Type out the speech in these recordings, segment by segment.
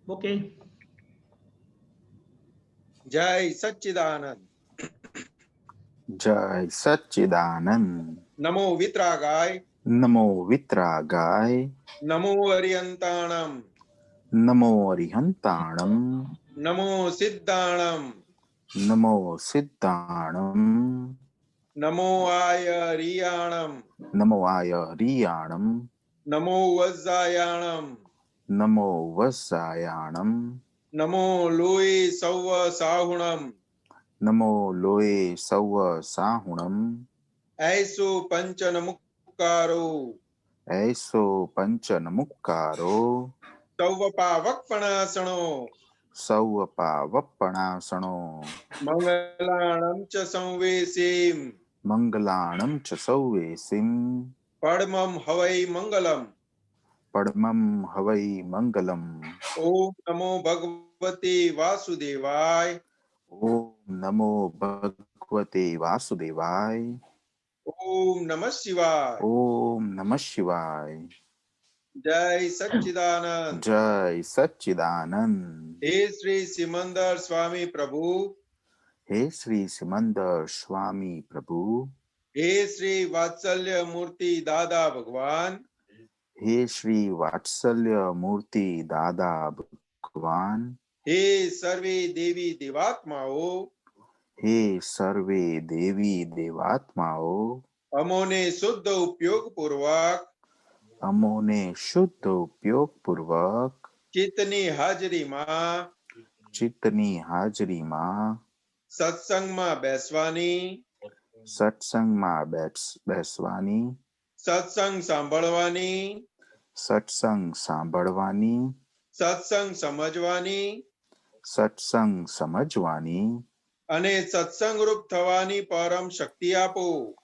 Okay. જય સચ્ચિદાનંદ. જય સચ્ચિદાનંદ. નમો વિતરાગાય. નમો વિતરાગાય. નમો અરિયંતાણમ. નમો અરિહંતાણમ. નમો સિદ્ધાણમ. નમો સિદ્ધાણમ. નમો આય રિયાણમ. નમો આય રિયાણમ. નમો વજ્જાયાણમ. નમો વસાયાણમ. નમો લોય સૌ સાહુણમ. નમો લોય સૌ સાહુણમ. ऐसो पंचन मुक्कारो. ऐसो पंचन मुक्कारो. सौव पावकपणासणो. સૌ પાવપણાસણો. मंगलाणं च संवेशीम्. મંગલાણમ ચ સૌવેસીમ. परमं हवै मंगलम्. પડમમ હવૈ મંગલમ. ओम नमो भगवते वासुदेवाय. ઓમ નમો ભગવતે વાસુદેવાય. ओम नमः शिवाय. ઓમ નમઃ શિવાય. जय सच्चिदानंद. જય સચ્ચિદાનંદ. हे श्री सिमंदर स्वामी प्रभु. હે શ્રી સિમંદર સ્વામી પ્રભુ. हे श्री वात्सल्य मूर्ति दादा भगवान. હે શ્રી વાત્સલ્ય મૂર્તિ દાદા ભગવાન. हे सर्वे देवी देवात्माओ. હે સર્વે દેવી દેવાત્માઓ. અમોને શુદ્ધ ઉપયોગ પૂર્વક. અમોને શુદ્ધ ઉપયોગ પૂર્વક. ચિત્તની હાજરીમાં. ચિત્તની હાજરીમાં. સત્સંગમાં બેસવાની. સત્સંગમાં બેસવાની. સત્સંગ સાંભળવાની. સત્સંગ સાંભળવાની. સત્સંગ સમજવાની. સત્સંગ સમજવાની. અને સત્સંગ રૂપ થવાની પરમ શક્તિ આપો.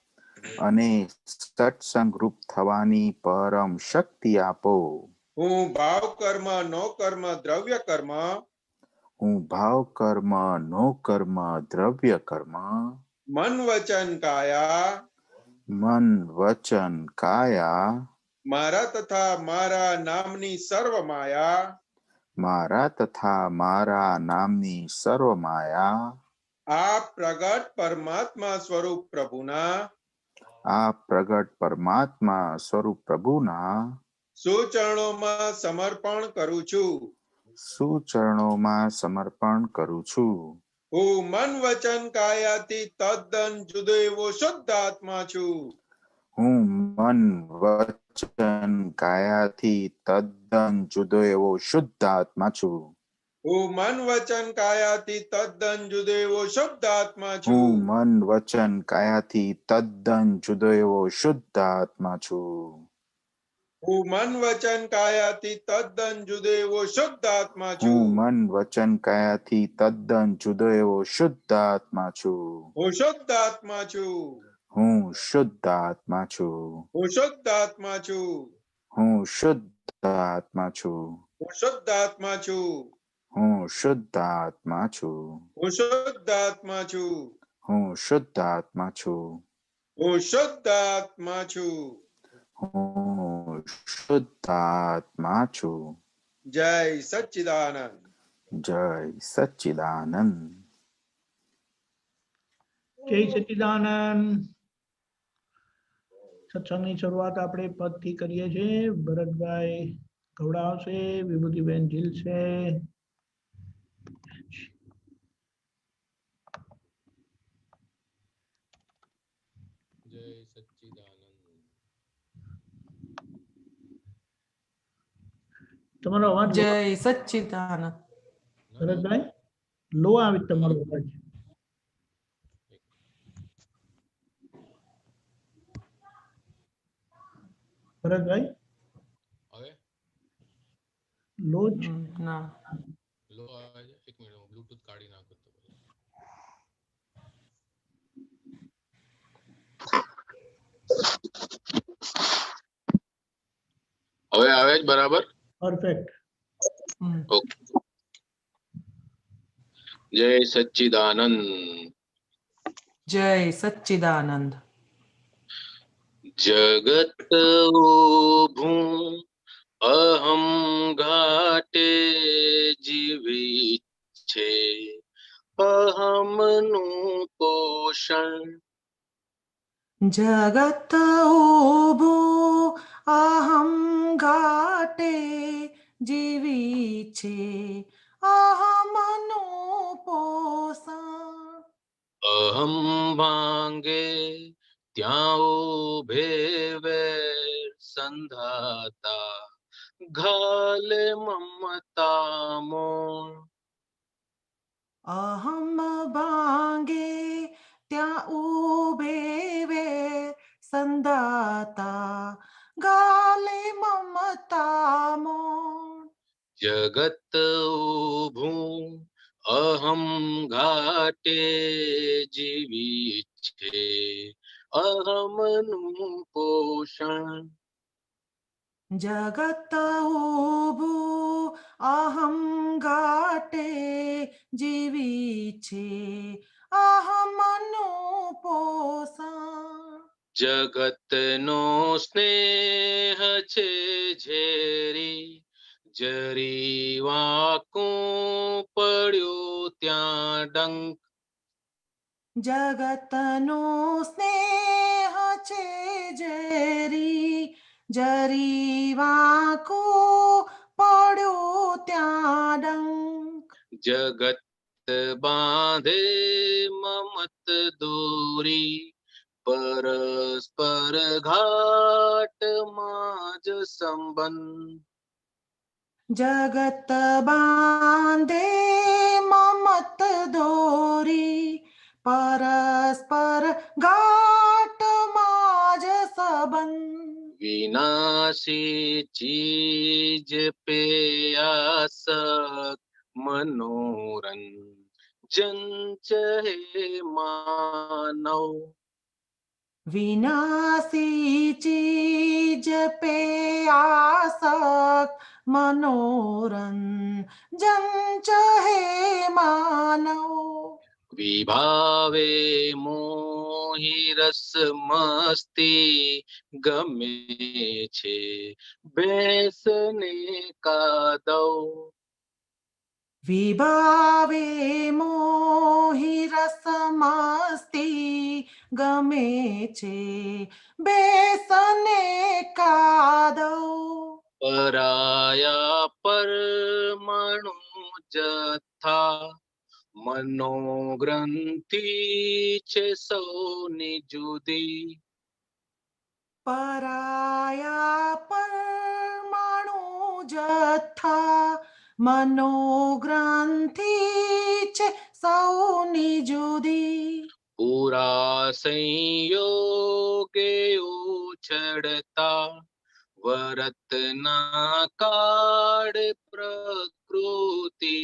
અને સત્સંગ રૂપ થવાની પરમ શક્તિ આપો. હું ભાવ કર્મ નો કર્મ દ્રવ્ય કર્મ. હું ભાવ કર્મ નો કર્મ દ્રવ્ય કર્મ. મન વચન કાયા. મન વચન કાયા. મારા તથા મારા નામની સર્વ માયા. મારા તથા મારા નામની સર્વ માયા. આ પ્રગટ પરમાત્મા સ્વરૂપ પ્રભુના. આ પ્રગટ પરમાત્મા સ્વરૂપ પ્રભુના. સુચરણોમાં સમર્પણ કરું છું. સુચરણોમાં સમર્પણ કરું છું. હું મન વચન કાયાથી તદ્દન જુદો એવો શુદ્ધ આત્મા છું. હું મન વચન કાયાથી તદ્દન જુદો એવો શુદ્ધ આત્મા છું. હું મન વચન કાયાથી તદ્દન જુદો એવો શુદ્ધ આત્મા છું. હું મન વચન કાયાથી તદ્દન જુદો એવો શુદ્ધ આત્મા છું. હું મન વચન કાયાથી તદ્દન જુદો એવો શુદ્ધ આત્મા હું છું. મન વચન કાયાથી તદ્દન જુદો એવો શુદ્ધ આત્મા છું. હું શુદ્ધ આત્મા છું. હું શુદ્ધ આત્મા છું. હું શુદ્ધ આત્મા છું. હું શુદ્ધ આત્મા છું. હું શુદ્ધ આત્મા છું. હું શુદ્ધ આત્મા છું. હું શુદ્ધ આત્મા છું. હું શુદ્ધ આત્મા છું. હું શુદ્ધ આત્મા છું. હું શુદ્ધ આત્મા છું. જય સચ્ચિદાનંદ. જય સચ્ચિદાનંદ. જય સચ્ચિદાનંદ. સત્સંગની શરૂઆત આપણે પદથી કરીએ છીએ. ભરતભાઈ ગવડાવશે, વિભૂતિબેન ઝીલશે. જય સચ્ચિદાનંદ. તમારો અવાજ જય સચ્ચિદાનંદ. ભરતભાઈ લો આવે તમારો અવાજ. ભરતભાઈ હવે લો જ. ના લો આવે છે. એક મિનિટ હું બ્લૂટૂથ કાઢી નાખું તો પછી. હવે આવે છે બરાબર. પરફેક્ટ. ઓકે. જય સચ્ચિદાનંદ. જય સચ્ચિદાનંદ. જગત ઉભું અહમ ઘાટે જગત ઊભું અહમ ઘાટે જીવી છે અહમનું પોષણ. અહમ ભાંગે ત્યાં ઉભે વેર સંધાતા ઘાલે મમતા મોણ. અહમ ભાંગે ત્યાં ઉભે વેર સંદાતા ગાલે મમતા મોણ. જગત ઊભું અહમ ઘાટે જીવી છે અહમનું પોષણ. જગત ઊભું અહમ ઘાટે જીવી છે અહમનું પોષણ. જગતનો સ્નેહ છે ઝેરી જરી વાંકું પડ્યું ત્યાં ડંક. જગતનો સ્નેહ છે ઝેરી જરી વાંકું પડ્યું ત્યાં ડંક. જગત બાંધે મમત દોરી પરસ્પર ઘાટમાં જ સંબંધ. જગત બાંધે મમત દોરી પરસ્પર ઘાટમાં જ સંબંધ. વિનાશી ચીજ પેયાસક મનોરંજન ચહે માનવ. વિનાશી ચીજ પે આસક મનોરંજન ચહે માનવ. વિભાવે મોહી રસ મસ્તી ગમે છે બેસને કાદવ. વિભાવે મોહી રસ મસ્તી ગમે છે બેસને કાદવ. પરાયા પરમાણુ જથ્થા મનોગ્રંથિ છે સૌની જુદી. પરાયા પરમાણુ જથ્થા મનોગ્રંથિ છે સૌની જુદી. પૂરા સંયોગે ઉછળતા વરતના કાળ પ્રકૃતિ.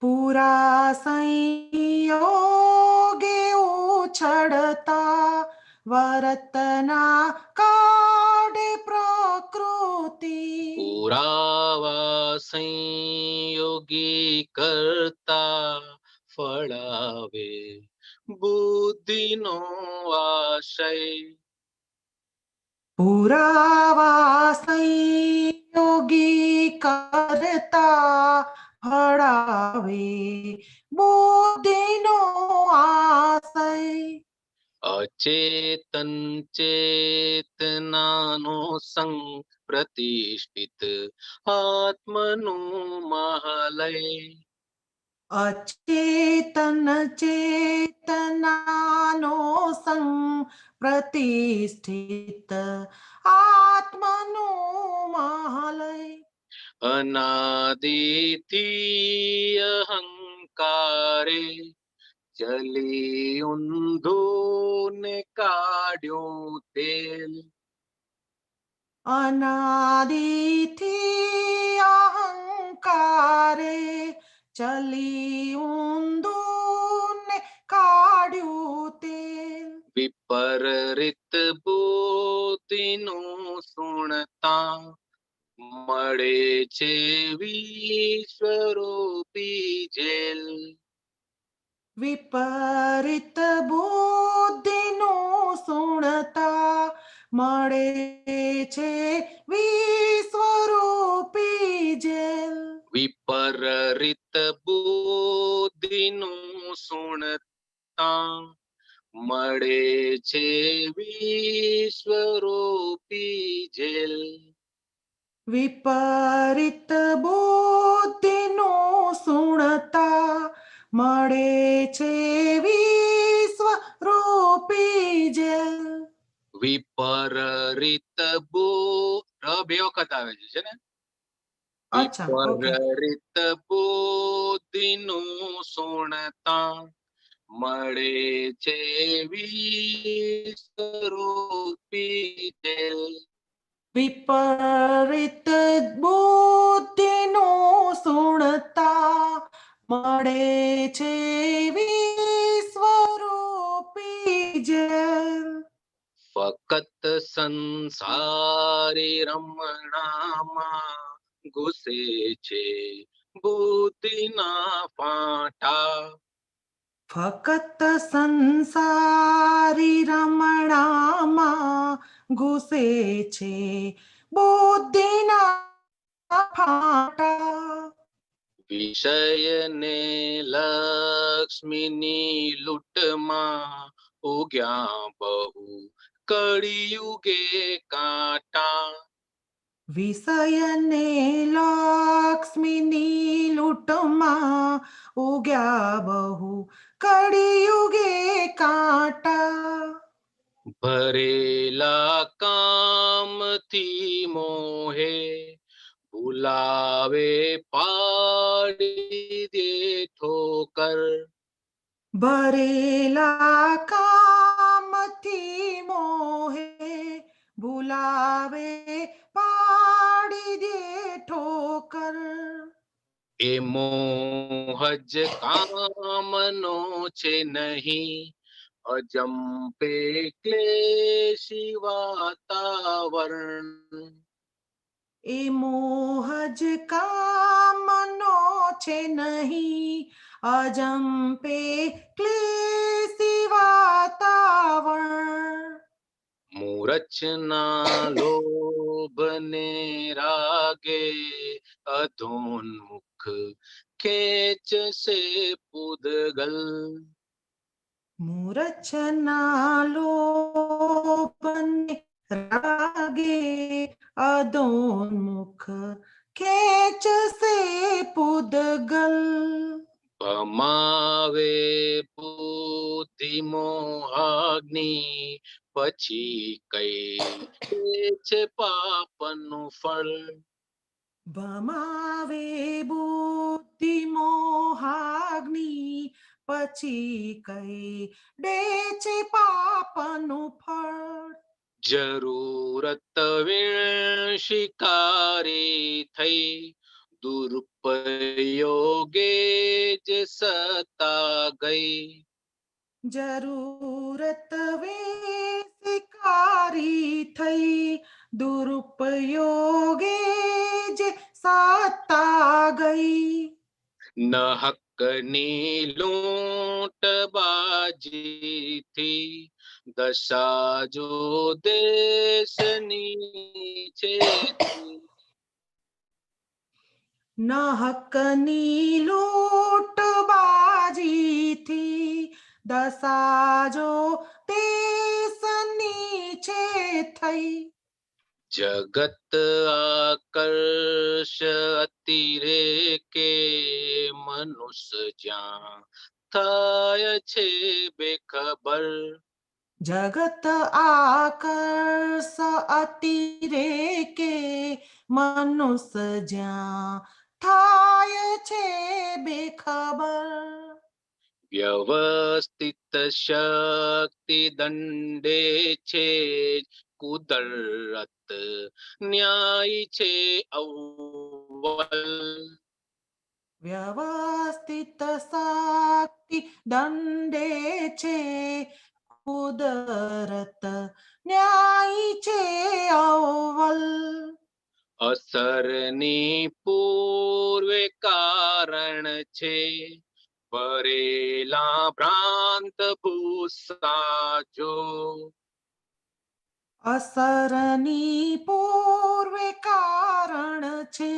પૂરા સંયોગે ઉછળતા વરતના કાળે પ્રકૃતિ. પુરાવા સંયોગી કરતા ફળાવે બુદ્ધિનો આશય. પુરાવા સંયોગી કરતા ફળાવે બુદ્ધિનો આશય. અચેતન ચેતનાનો સંગ પ્રતિષ્ઠિત આત્મનું મહાલય. અચેતન ચેતનાનો સંગ પ્રતિષ્ઠિત આત્મનું મહાલય. અનાદિથી અહંકારે ચલી ઊંધું ને કાઢ્યું તેલ. અનાદિથી અહંકારે ચલી ઊંધું ને કાઢ્યું તેલ. વિપરીત બુદ્ધિનું સુણતા મળે છે વિશ્વરૂપી જેલ. વિપરીત બુદ્ધિનું સુણતા મળે છે વિશ્વરૂપી જેલ. વિપરીત બુદ્ધિનું સુણતા મળે છે વિશ્વરૂપી જેલ. વિપરીત બુદ્ધિનું સુણતા મળે છે વિશ્વ રૂપી જેલ. વિપરીત બે વખત આવે છે ને. અચ્છા, ઓકે. વિપરીત બુદ્ધિનું સુણતા મળે છે વિશ્વરૂપી જેલ. વિપરીત બુદ્ધિનું સુણતા મળે છે વિશ્વરૂપી જેલ. ફકત સંસારી રમણામાં ઘૂસે છે બુદ્ધિના ફાંટા. ફકત સંસારી રમણામાં ઘૂસે છે બુદ્ધિના ફાંટા. વિષયને લક્ષ્મીની લૂંટમાં ઉગ્યા બહુ કળિયુગે કાંટા. વિષયને લક્ષ્મીની લૂંટમાં ઉગ્યા બહુ કળિયુગે કાંટા. ભરેલા કામથી મોહે ભૂલાવે પાડી દે ઠોકર. ભરેલા કામથી મોહે ભૂલાવે પાડી દે ઠોકર. એ મોહ જ કામનો છે નહીં, અજંપે ક્લેશી વાતાવરણ. એ મોહ જ કામનો છે નહીં, અજંપે ક્લેશી વાતાવરણ. મૂરછના લોભને રાગે અધોન્મુખ ખેંચશે પૂદગલ. મૂરછના લોભને રાગે અધોન્મુખ ખેંચશે પૂદગલ. ભમાવે બુદ્ધિ મોહાગ્નિ પછી કઈ છે પાપનું ફળ. ભમાવે બુદ્ધિ મોહાગ્નિ પછી કઈ દે છે પાપનું ફળ. જરૂરત વીણ શિકારી થઈ દુરુપયોગે જ સતા ગઈ. જરૂરત શિકારી થઈ દુરુપયોગે જે સત્તા ગઈ. ન હકની લૂંટબાજીથી દશા જો દેશની છે. ન હકની લૂંટબાજીથી દશા જો દેશની છે થઈ. જગત આકર્ષ અતિરેકે મનુષ્ય જ્યાં થાય છે બેખબર. જગત આકર્ષ અતિરેકે મનુષ્ય જ્યાં થાય છે બેખબર. વ્યવસ્થિત શક્તિ દંડે છે કુદરત ન્યાય છે અવ્વલ. વ્યવસ્થિત શક્તિ દંડે છે કુદરત ન્યાય છે અવ્વલ. અસરની પૂર્વે કારણ છે ભરેલા ભ્રાંત ભૂસા જો. અસરની પૂર્વે કારણ છે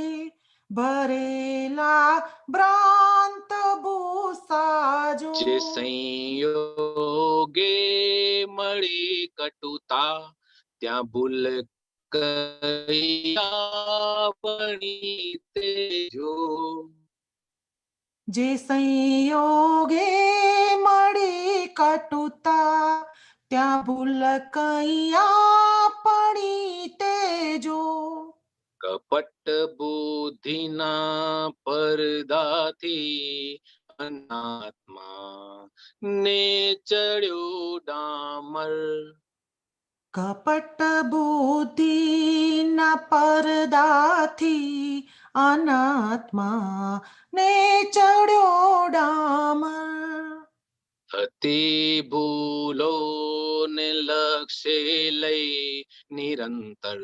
ભરેલા ભ્રાંત ભૂસા જો. જે સંયોગે સંયોગે મળી કટુતા ત્યાં ભૂલ કયા પણી તેજો. જે સંયોગે મળી કટુતા ત્યાં ભૂલ કૈયા પડી તેજો. કપટ બુદ્ધિના પરદાથી અનાત્મા ને ચડ્યો ડામર. કપટ બુદ્ધિના પરદાથી અનાત્મા ને ચડ્યો ડામર. અતિ ભૂલો ને લક્ષ્ય લઈ નિરંતર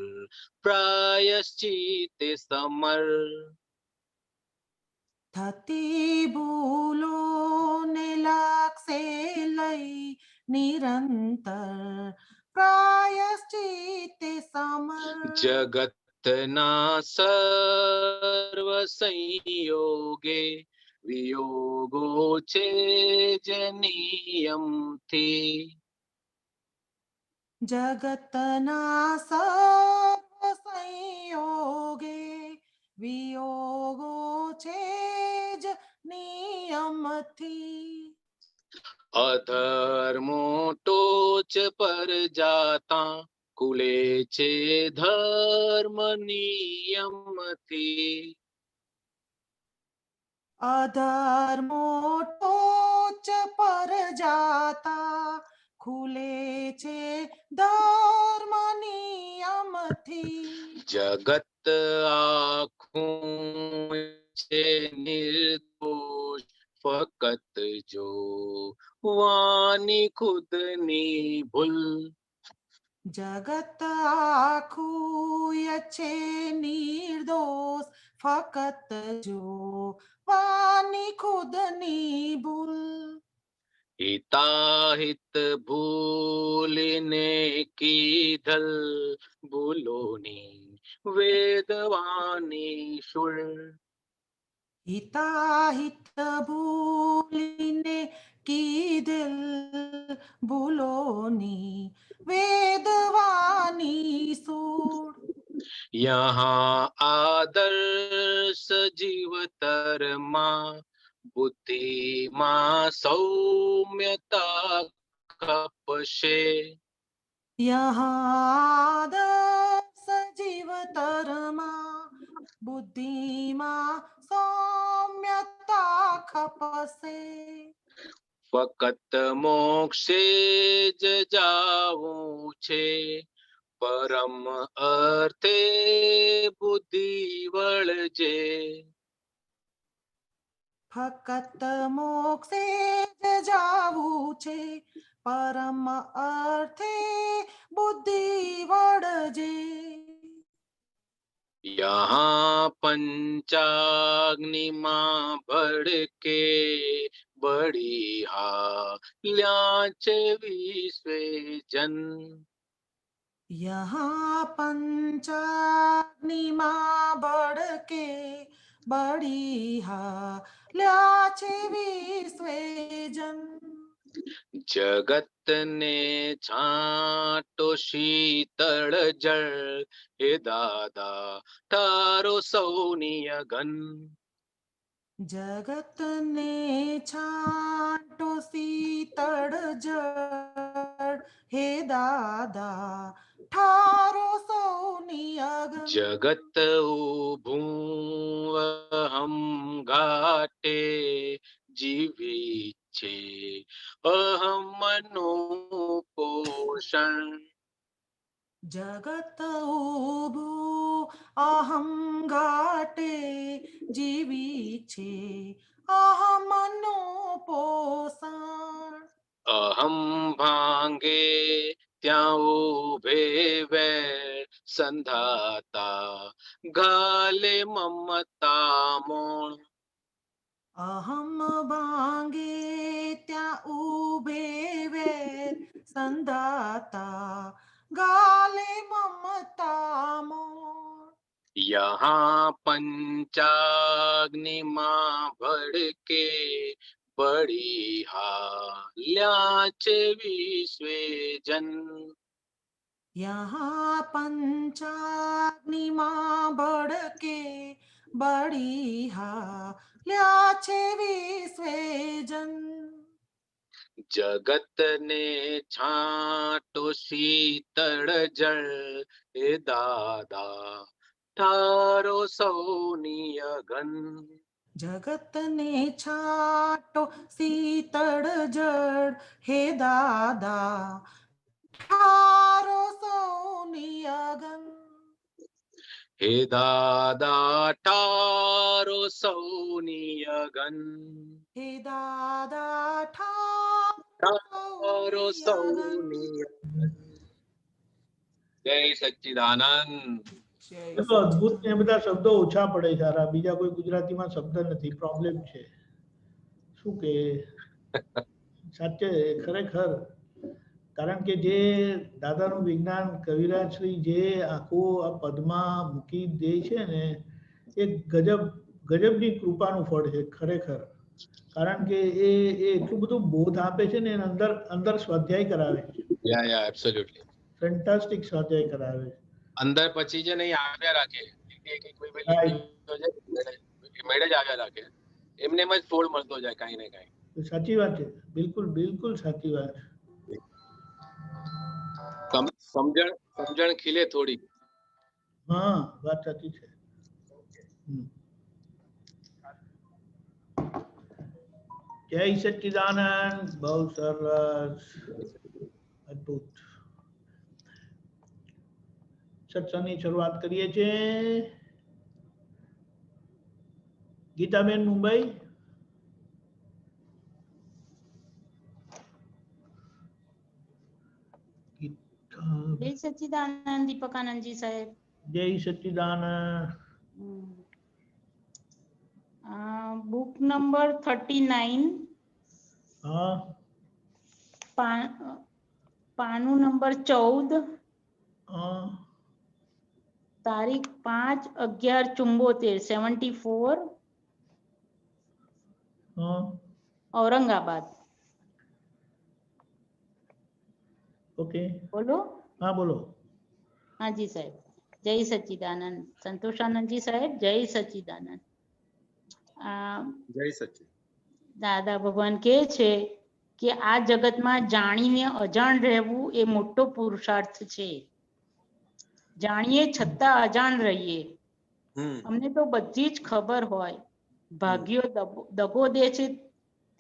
પ્રાયશ્ચિતે સમર. થતી ભૂલો ને લાગશે લઈ નિરંતર પ્રાયશ્ચિતે સમર. જગતના સર્વ સંયોગે વિયોગો છે જ નિયમથી. જગતના સર્વ સંયોગે વિયોગો છે જ નિયમથી. અધર્મો ટોચ પર જાતા કુલે છે ધર્મ નિયમથી. અધર્મો ટોચ પર જાતા ખુલે છે ધર્મ નિયમથી. જગત આખું છે નિર્દોષ ફકત જો વાની ખુદની ભૂલ. જગત આખું છે નિર્દોષ ફકત જો વાની ખુદની ભૂલ. હિતાહિત ભૂલીને કીધલ ભૂલોની વેદવાની શુળ. હિતાહિત ભૂલીને કીધેલ ભૂલોની વેદવાની સૂળ. યહાં આદર્શ જીવતરમાં બુદ્ધિમાં સૌમ્યતા કપશે. યહાદસ જીવતરમાં બુદ્ધિમાં સૌમ્યતા ખપશે. ફકત મોક્ષે જ જાવું છે પરમ અર્થે બુદ્ધિ વળજે. ફકત મોક્ષે જ જાવું છે પરમ અર્થે બુદ્ધિ વળજે. યહાં પંચાગ્નિમાં ભડકે બળી હાલ્યા છે વિશ્વે જન. યહાં પંચાગ્નિમાં ભડકે બળી હાલ્યા છે વિશ્વે જન. જગતને છાંટો શીતળ જળ હે દાદા તારો સૌની અગન. જગતને છાંટો શીતળ જળ હે દાદા ઠારો સૌની અગન. જગત ઊભું અહમ ઘાટે જીવી છે અહમનું પોષણ. જગત ઊભું અહમ ઘાટે જીવી છે અહમનું પોષણ. અહમ ભાંગે ત્યાં ઉભે વેર સંધાતા ગાલે મમતા મોણ. અહમ ભાંગે ત્યાં ઉભે વેર સંધાતા ગાલે મમતા મોણ. યહાં પંચાગ્નિમાં ભડકે બળી હાલ્યા છે વિશ્વે જન. यहाँ पंचाग्नि मां भड़के बड़ी हाल्या छे विश्वे जन. જગતને છાંટો શીતળ જળ, હે દાદા ઠારો સૌની અગન. जगत ने छाटो शीतल जड़, हे दादा ठारो सोनी अगन. હે દાદા ઠારો સૌની અગન. हे दादा ठारो ઠારો सोनी अगन. સૌની અગન. જય સચ્ચિદાનંદ. जय તો અદ્ભુત ને એ બધા શબ્દો ઓછા પડે સારા, બીજા કોઈ ગુજરાતીમાં શબ્દ નથી, પ્રોબ્લેમ છે શું કે સાચે ખરેખર. કારણ કે જે દાદાનું વિજ્ઞાન કવિરાજ શ્રી જે આખું આ પદમાં મૂકી દે છે ને, એ ગજબની કૃપાનું ફળ છે ખરેખર. કારણ કે એ એટલું બધું બોધ આપે છે ને, એને અંદર સ્વાધ્યાય કરાવે છે, યા એબ્સોલ્યુટલી. ફેન્ટાસ્ટિક સ્વાધ્યાય કરાવે છે. અંદર પછી છે ને એ આવ્યા રાખે, કોઈ મેળે જ આવ્યા રાખે, એમને એમ જ ફોડ મળતો જાય કાંઈ ને કાંઈ. તો સાચી વાત છે, બિલકુલ બિલકુલ સાચી વાત. સમજણ ખીલે થોડી. હા, વાત સાચી છે. જય સચ્ચિદાનંદ. બહુ સરસ, અદ્ભુત. સત્સંગની શરૂઆત કરીએ છીએ. ગીતાબેન મુંબઈ. જય સચ્ચિદાનંદ દીપકાનંદજી સાહેબ. જય સચ્ચિદાનંદ. બુક નંબર 39, હા, પાનું નંબર 14, હા, તારીખ 5/11/74, 74, હા. ઔરંગાબાદ. ઓકે, બોલો. હા બોલો. હાજી સાહેબ. જય સચ્ચિદાનંદ. સંતોષાનંદજી સાહેબ, જય સચ્ચિદાનંદ. જય સચ્ચિદાનંદ. દાદા ભગવાન કહે છે કે આ જગતમાં જાણીને અજાણ રહેવું એ મોટો પુરુષાર્થ છે. જાણીએ છતાં અજાણ રહીએ. અમને તો બધી જ ખબર હોય, ભાગ્યો દગો દે છે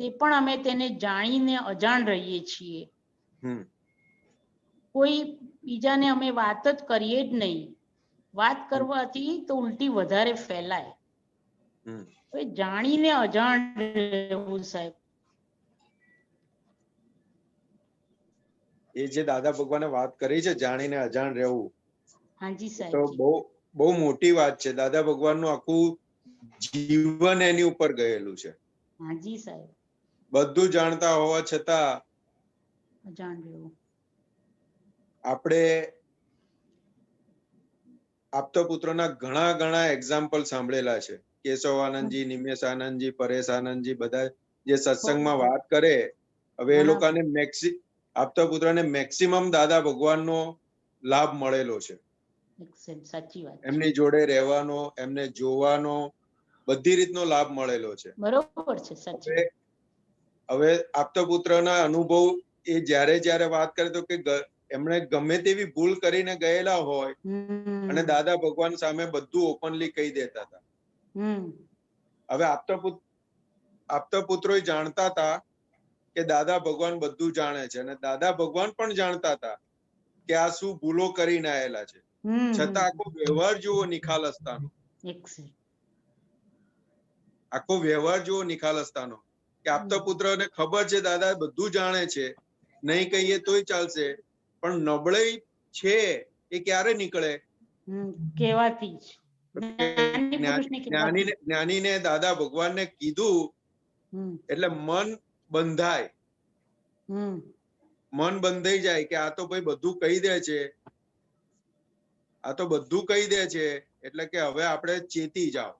તે પણ અમે તેને જાણીને અજાણ રહીએ છીએ. કોઈ બીજાને અમે વાત જ કરીએ જ નહીં. વાત કરવાથી તો ઉલટી વધારે ફેલાય. જાણીને અજાણ રહેવું સાહેબ. એ જે દાદા ભગવાને વાત કરી છે, જાણીને અજાણ રહેવું, હાજી તો સાહેબ. બહુ મોટી વાત છે. દાદા ભગવાનનું આખું જીવન એની ઉપર ગયેલું છે. હાજી સાહેબ. બધું જાણતા હોવા છતાં અજાણ રહેવું. આપણે આપતા પુત્રોના ઘણા એક્ઝામ્પલ સાંભળેલા છે. કેશવાનંદજી, નિમેશ આનંદજી, પરેશ આનંદજી, બધા જે સત્સંગમાં વાત કરે, હવે એ લોકોને આપતા પુત્રને મેક્સિમમ દાદા ભગવાનનો લાભ મળેલો છે. સાચી વાત. એમની જોડે રહેવાનો, એમને જોવાનો, બધી રીતનો લાભ મળેલો છે. બરોબર છે. સાચી. હવે આપતા પુત્રના અનુભવ એ જ્યારે વાત કરે તો કે એમણે ગમે તેવી ભૂલ કરીને ગયેલા હોય અને દાદા ભગવાન સામે બધું ઓપનલી કહી દેતા હતા. હવે આપતા પુત્રો જાણતા હતા કે દાદા ભગવાન બધું જાણે છે, અને દાદા ભગવાન પણ જાણતા હતા કે આ શું ભૂલો કરીને આયેલા છે, છતાં આખો વ્યવહાર જુઓ નિખાલસતાનો. આખો વ્યવહાર જુઓ નિખાલસતાનો કે આપતા પુત્રને ખબર છે દાદા બધું જાણે છે, નહીં કહીએ તોય ચાલશે, પણ નબળાઈ છે એ ક્યારે નીકળે? કહેવાથી. જ્ઞાનીને દાદા ભગવાનને કીધું એટલે મન બંધાય, મન બંધાઈ જાય કે આ તો ભાઈ બધું કહી દે છે, આ તો બધું કહી દે છે, એટલે કે હવે આપણે ચેતી જાઓ.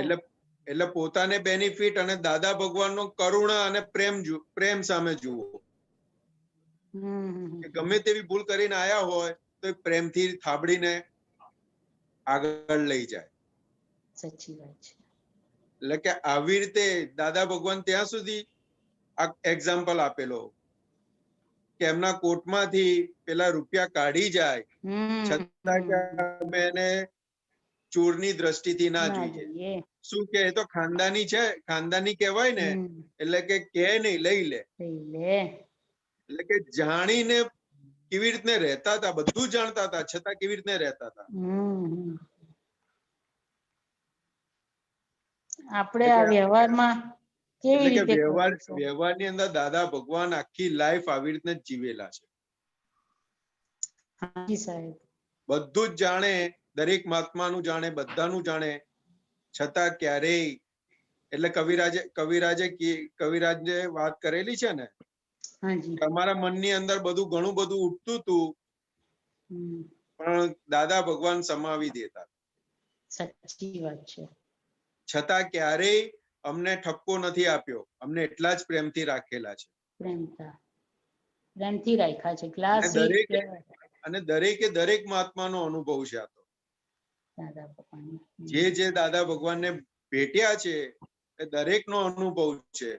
એટલે એટલે પોતાને બેનિફિટ અને દાદા ભગવાનનો કરુણા અને પ્રેમ સામે જુઓ. કે ગમે તેવી ભૂલ કરીને આયા હોય તો એ પ્રેમથી થાબડીને આગળ લઈ જાય. સાચી વાત છે. એટલે કે આવી રીતે દાદા ભગવાન ત્યાં સુધી આ એક્ઝામ્પલ આપેલો કે એમના કોટમાંથી પેલા રૂપિયા કાઢી જાય છતાં કે અમે એને ચોરની દ્રષ્ટિથી ના જોઈએ. શું કે એ તો ખાનદાની છે, ખાનદાની કહેવાય ને, એટલે કે નહીં લઈ લે. એટલે કે જાણીને કેવી રીતને રહેતા હતા, બધું જાણતા હતા છતાં કેવી રીતને રહેતા હતા. આપણે આ વ્યવહારમાં કેવી એટલે કે રીતે વ્યવહારની અંદર દાદા ભગવાન આખી લાઈફ આવી રીતને જીવેલા છે. હાજી સાહેબ. બધું જ જાણે, દરેક મહાત્માનું જાણે, બધાનું જાણે, છતાં ક્યારેય એટલે કવિરાજે વાત કરેલી છે ને, તમારા મનની અંદર બધું ઘણું બધું ઉઠતું હતું પણ દાદા ભગવાન સમાવી દેતા. સાચી વાત છે. છતાં ક્યારેય અમને ઠપકો નથી આપ્યો, અમને એટલા જ પ્રેમથી રાખેલા છે. પ્રેમથી રાખ્યા છે. ક્લાસ અને દરેકે દરેક મહાત્માનો અનુભવ છે આ તો. દાદા ભગવાન જે દાદા ભગવાનને ભેટ્યા છે એ દરેકનો અનુભવ છે.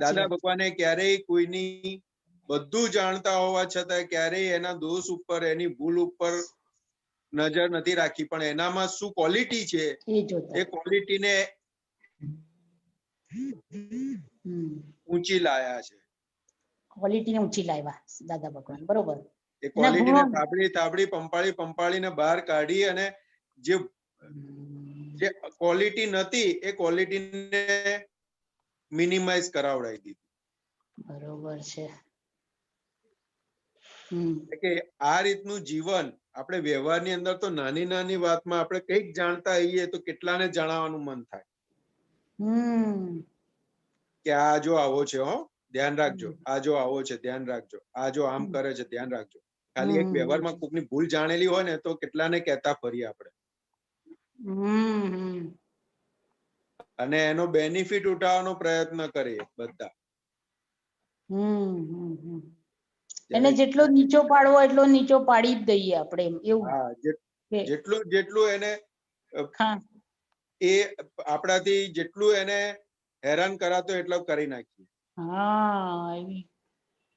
દાદા ભગવાને ક્યારેય કોઈની બધું જાણતા હોવા છતાં ક્યારેય એના દોષ ઉપર, એની ભૂલ ઉપર નજર નથી રાખી, પણ એનામાં શું ક્વોલિટી છે એ ક્વોલિટીને ઊંચી લાયા છે. ક્વોલિટીને ઊંચી લાવ્યા દાદા ભગવાન. બરોબર. એ ક્વોલિટીને થાબડી પંપાળીને બહાર કાઢી અને જે ક્વોલિટી નથી એ ક્વોલિટીને મિનિમાઇઝ કરાવડાવી દીધી. બરોબર છે. કે આ રીતનું જીવન આપણે વ્યવહારની અંદર તો નાની નાની વાતમાં આપણે કંઈક જાણતા હોઈએ તો કેટલાને જણાવવાનું મન થાય કે આ જો આવો છે, હો ધ્યાન રાખજો, આ જો આવો છે ધ્યાન રાખજો, આ જો આમ કરે છે ધ્યાન રાખજો. ખાલી એક વ્યવહારમાં કોકની ભૂલ જાણેલી હોય ને તો કેટલાને કહેતા ફરીએ આપણે, અને એનો બેનિફિટ ઉઠાવવાનો પ્રયત્ન કરીએ બધા. એને જેટલો નીચો પાડવો એટલો નીચો પાડી જ દઈએ આપણે એવું. જેટલું એને એ આપણાથી જેટલું એને હેરાન કરાતો એટલો કરી નાખીએ.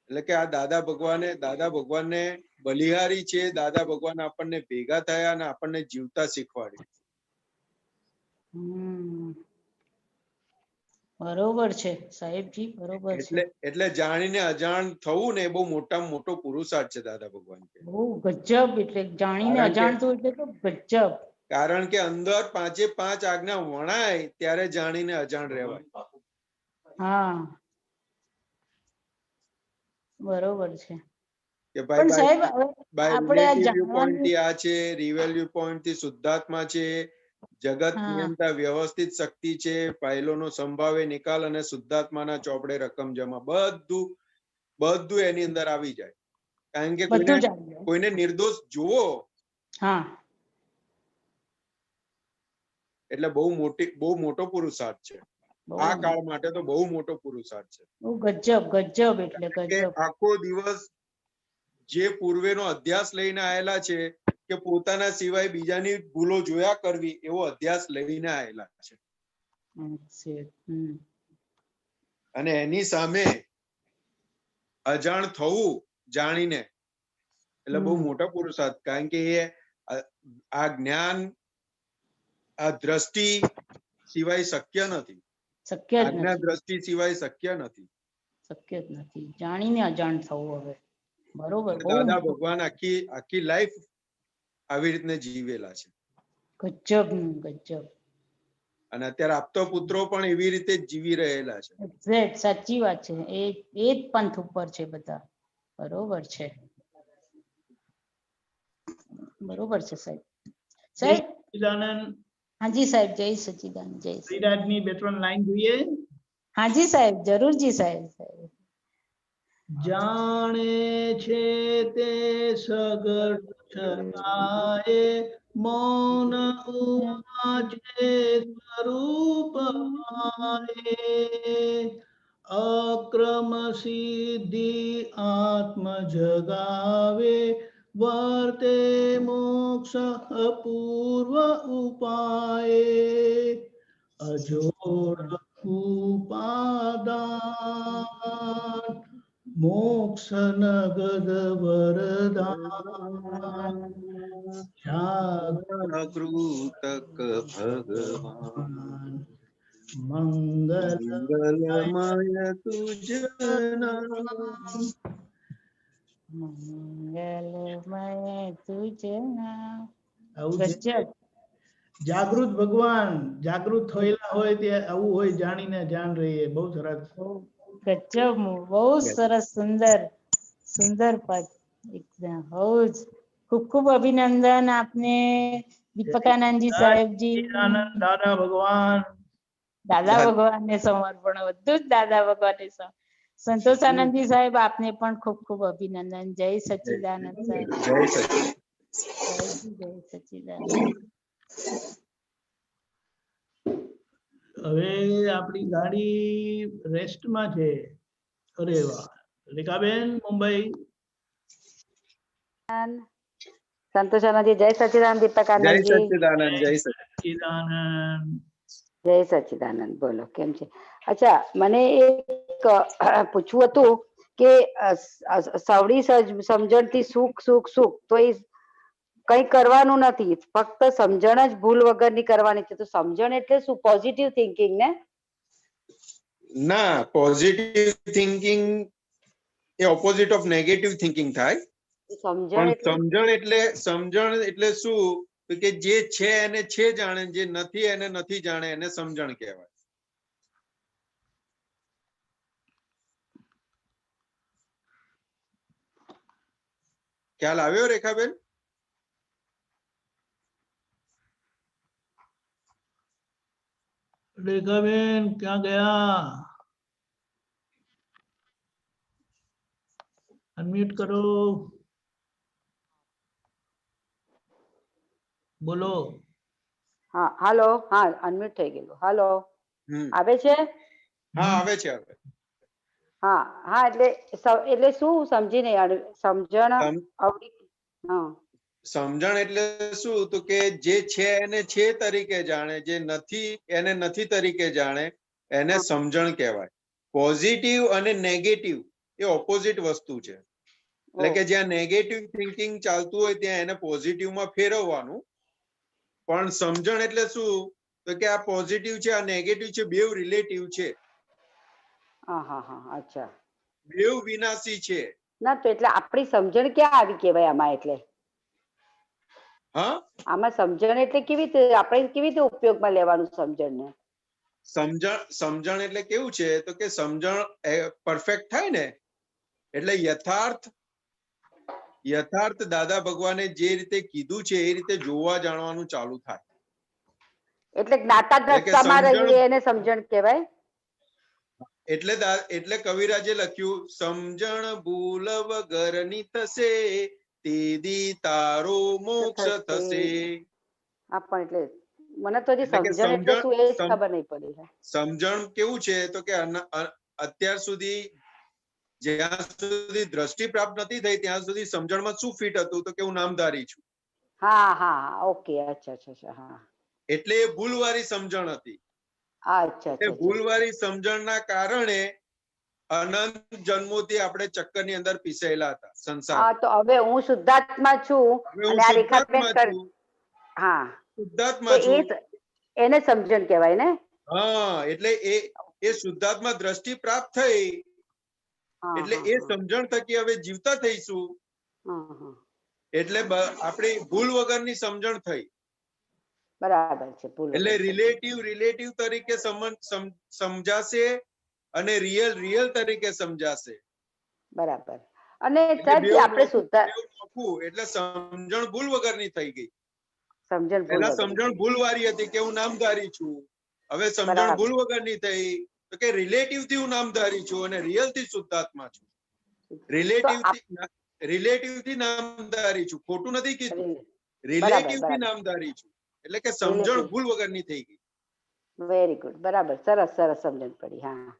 એટલે કે આ દાદા ભગવાનને બલિહારી છે. દાદા ભગવાન આપણને ભેગા થયા અને આપણને જીવતા શીખવાડ્યું. બરોબર છે સાહેબજી, બરોબર છે. એટલે જાણીને અજાણ થવું ને એ બહુ મોટામાં મોટો પુરુષાર્થ છે દાદા ભગવાન. બહુ ગજબ. એટલે જાણીને અજાણ થવું એટલે તો ગજબ. કારણ કે અંદર 5 આજ્ઞા વણાય ત્યારે જાણીને અજાણ રહેવાય. હા, બરોબર છે. કે ભાઈ આ છે, રિવેલ્યુ પોઈન્ટ થી શુદ્ધાત્મા છે, જગત નિયંતા વ્યવસ્થિત શક્તિ છે, ફાઇલોનો સંભાવે નિકાલ અને શુદ્ધાત્માના ચોપડે રકમ જમા, બધું એની અંદર આવી જાય. કારણ કે કોઈને નિર્દોષ જુઓ એટલે બહુ મોટો પુરુષાર્થ છે. આ કાળ માટે તો બહુ મોટો પુરુષાર્થ છે. ગજબ. એટલે ગજબ. આખો દિવસ જે પૂર્વેનો અધ્યાસ લઈને આયેલા છે કે પોતાના સિવાય બીજાની ભૂલો જોયા કરવી, એવો અધ્યાસ લઈને આયેલા છે. અને એની સામે અજાણ થવું જાણીને એટલે બહુ મોટા પુરુષાર્થ. કારણ કે આ જ્ઞાન, આ દ્રષ્ટિ સિવાય શક્ય નથી. આજ્ઞા દ્રષ્ટિ સિવાય શક્ય નથી. જાણીને અજાણ થવું. હવે બરોબર. દાદા ભગવાન આખી લાઈફ આવી રીતને જીવેલા છે. ગજબ. અને અત્યારે આપતો પુત્રો પણ એવી રીતે જીવી રહેલા છે. સાચી વાત છે. એ જ પંથ ઉપર છે બધા. બરોબર છે. બરોબર છે સાહેબ. હાજી સાહેબ, જય સચિદાનંદ. જય સચિદાનંદની 2-3 લાઈન જોઈએ. હાજી સાહેબ, જરૂરજી સાહેબ. જાણે છે તે સગળ છતાંય મૌન ઉપમાજે સ્વરૂપ અક્રમ સિદ્ધિ આત્મ જગાવે વર્તે મોક્ષ અપૂર્વ ઉપાય અજોડ ઉપાદાન મોક્ષ નગદ વરદાન જાગૃતક ભગવાન મંગલમય તુજ મંગલમય તુજ નામ. આવું છે. ગજબ. જાગૃત ભગવાન જાગૃત થયેલા હોય તે આવું હોય જાણીને જાણ રહીએ. બહુ સરસ. ગજબ. બહુ સરસ. સુંદર સુંદર પદ એકદમ. બહુ જ ખૂબ ખૂબ અભિનંદન આપને દીપકાનંદજી સાહેબજી. આનંદ દાદા ભગવાન. દાદા ભગવાનને સમર્પણ. બધું જ દાદા ભગવાનને સંતોષાનંદજી સાહેબ આપને પણ ખૂબ ખૂબ અભિનંદન. જય સચ્ચિદાનંદ સાહેબ. જય સચિદાનંદ. જય સચ્ચિદાનંદ. હવે આપણી ગાડી રેસ્ટમાં છે. અરે વાહ. રેખાબેન મુંબઈ. સંતોષાનંદજી જય સચ્ચિદાનંદ. જય દીપકાનંદજી સચિદાનંદ. જય સચ્ચિદાનંદ. જય સચ્ચિદાનંદ. બોલો કેમ છે? અચ્છા, મને એક પૂછવું હતું કે સવડી સમજણથી સુખ સુખ સુખ તો એ કઈ કરવાનું નથી, ફક્ત સમજણ જ ભૂલ વગરની કરવાની છે. તો સમજણ એટલે શું? પોઝિટિવ થિંકિંગ ને? ના, positive thinking A opposite of negative thinking થાય. સમજણ સમજણ એટલે શું? તો કે જે છે એને છે જાણે, જે નથી એને નથી જાણે, એને સમજણ કહેવાય. ખ્યાલ આવ્યો રેખાબેન? રેખાબેન ક્યાં ગયા? અનમ્યુટ કરો. બોલો. હા, હાલો. હા, અનમ્યુટ થઈ ગયેલું. હાલો, આવે છે? હા, આવે છે. આવે. હા હા, એટલે શું સમજી નહીં. સમજણ આવડી. હા, સમજણ એટલે શું? તો કે જે છે એને છે તરીકે જાણે, જે નથી એને નથી તરીકે જાણે, એને સમજણ કહેવાય. પોઝિટિવ અને નેગેટિવ એ ઓપોઝિટ વસ્તુ છે. એટલે કે જ્યાં નેગેટિવ થિંકિંગ ચાલતું હોય ત્યાં એને પોઝિટિવમાં ફેરવવાનું. પણ સમજણ એટલે શું? તો કે આ પોઝિટિવ છે, આ નેગેટિવ છે, બેવ રિલેટિવ છે. હા હા હા, અચ્છા. બેવ વિનાશી છે. ના, તો એટલે આપણી સમજણ ક્યાં આવી કહેવાય આમાં? એટલે હા, આમાં સમજણ એટલે કેવી રીતે આપણે કેવી રીતે ઉપયોગમાં લેવાનું સમજણને? સમજણ એટલે કેવું છે? તો કે સમજણ પરફેક્ટ થાય ને એટલે યથાર્થ દાદા ભગવાને જે રીતે કીધું છે એ રીતે જોવા જાણવાનું ચાલુ થાય. એટલે જ્ઞાતા દ્રષ્ટામાં રહીએ એને સમજણ કહેવાય. એટલે કવિરાજે લખ્યું, સમજણ ભૂલ વગરની થશે, તેદી તારો મોક્ષ થશે. હા, પણ એટલે મને તો હજી સમજણ એટલે શું એ જ ખબર નહીં પડી. સમજણ કેવું છે? તો કે અત્યાર સુધી જ્યાં સુધી દ્રષ્ટિ પ્રાપ્ત નથી થઈ ત્યાં સુધી સમજણમાં શું ફિટ હતું? તો કે હું નામધારી છું. હા હા, ઓકે. અચ્છા અચ્છા. હા, એટલે એ ભૂલવાળી સમજણ હતી. અચ્છા. ભૂલવાળી સમજણના કારણે અનંત જન્મોથી આપણે ચક્કરની અંદર પીસાયેલા હતા સંસાર. હા, તો હવે હું શુદ્ધાત્મા છું અને આ રેખાબેન હા, શુદ્ધાત્મા છું, એને સમજણ કહેવાય ને? હા, એટલે એ શુદ્ધાત્મા દ્રષ્ટિ પ્રાપ્ત થઈ એટલે એ સમજણ થકી હવે જીવતા થઈશું. એટલે આપણી ભૂલ વગરની સમજણ થઈ. બરાબર છે. એટલે રિલેટિવ તરીકે સમજાશે અને રિયલ તરીકે સમજાશે. બરાબર. અને આપણે એટલે સમજણ ભૂલ વગરની થઈ ગઈ. પહેલા સમજણ ભૂલવાળી હતી કે હું નામધારી છું. હવે સમજણ ભૂલ વગરની થઈ તો કે રિલેટિવ થી હું નામધારી છું અને રિયલ થી શુદ્ધાત્મા છું. રિલેટિવ થી નામધારી છું, ખોટું નથી કીધું. રિલેટિવ થી નામધારી છું એટલે કે સમજણ ભૂલ વગરની થઈ ગઈ. વેરી ગુડ, બરાબર, સરસ સરસ સમજણ પડી. હા, અને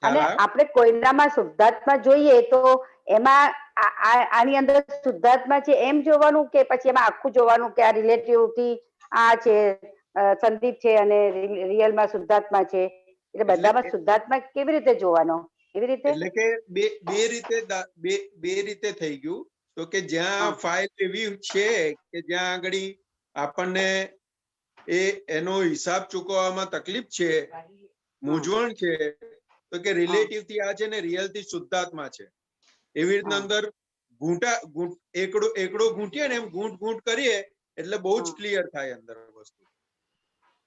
ખ્યાલ આવ્યો? આપણે કોઈનામાં શુદ્ધાત્મા જોઈએ તો એમાં આની અંદર શુદ્ધાત્મા છે એમ જોવાનું કે પછી એમાં આખું જોવાનું કે આ રિલેટિવ થી આ છે સંદીપ છે અને રિયલમાં શુદ્ધાત્મા છે, એટલે બધામાં શુદ્ધાત્મા કેવી રીતે જોવાનો? એવી રીતે એટલે કે બે રીતે થઈ ગયું. તો કે જ્યાં ફાઇલ એવી છે કે જ્યાં આગળ આપણને એનો હિસાબ ચૂકવવામાં તકલીફ છે, મૂંઝવણ છે, તો કે રિલેટિવ થી આ છે ને રિયલ થી શુદ્ધાત્મા છે. એવી રીતના અંદર એકડો ઘૂંટીએ ને એમ ઘૂંટ કરીએ એટલે બહુ જ ક્લિયર થાય અંદર વસ્તુ.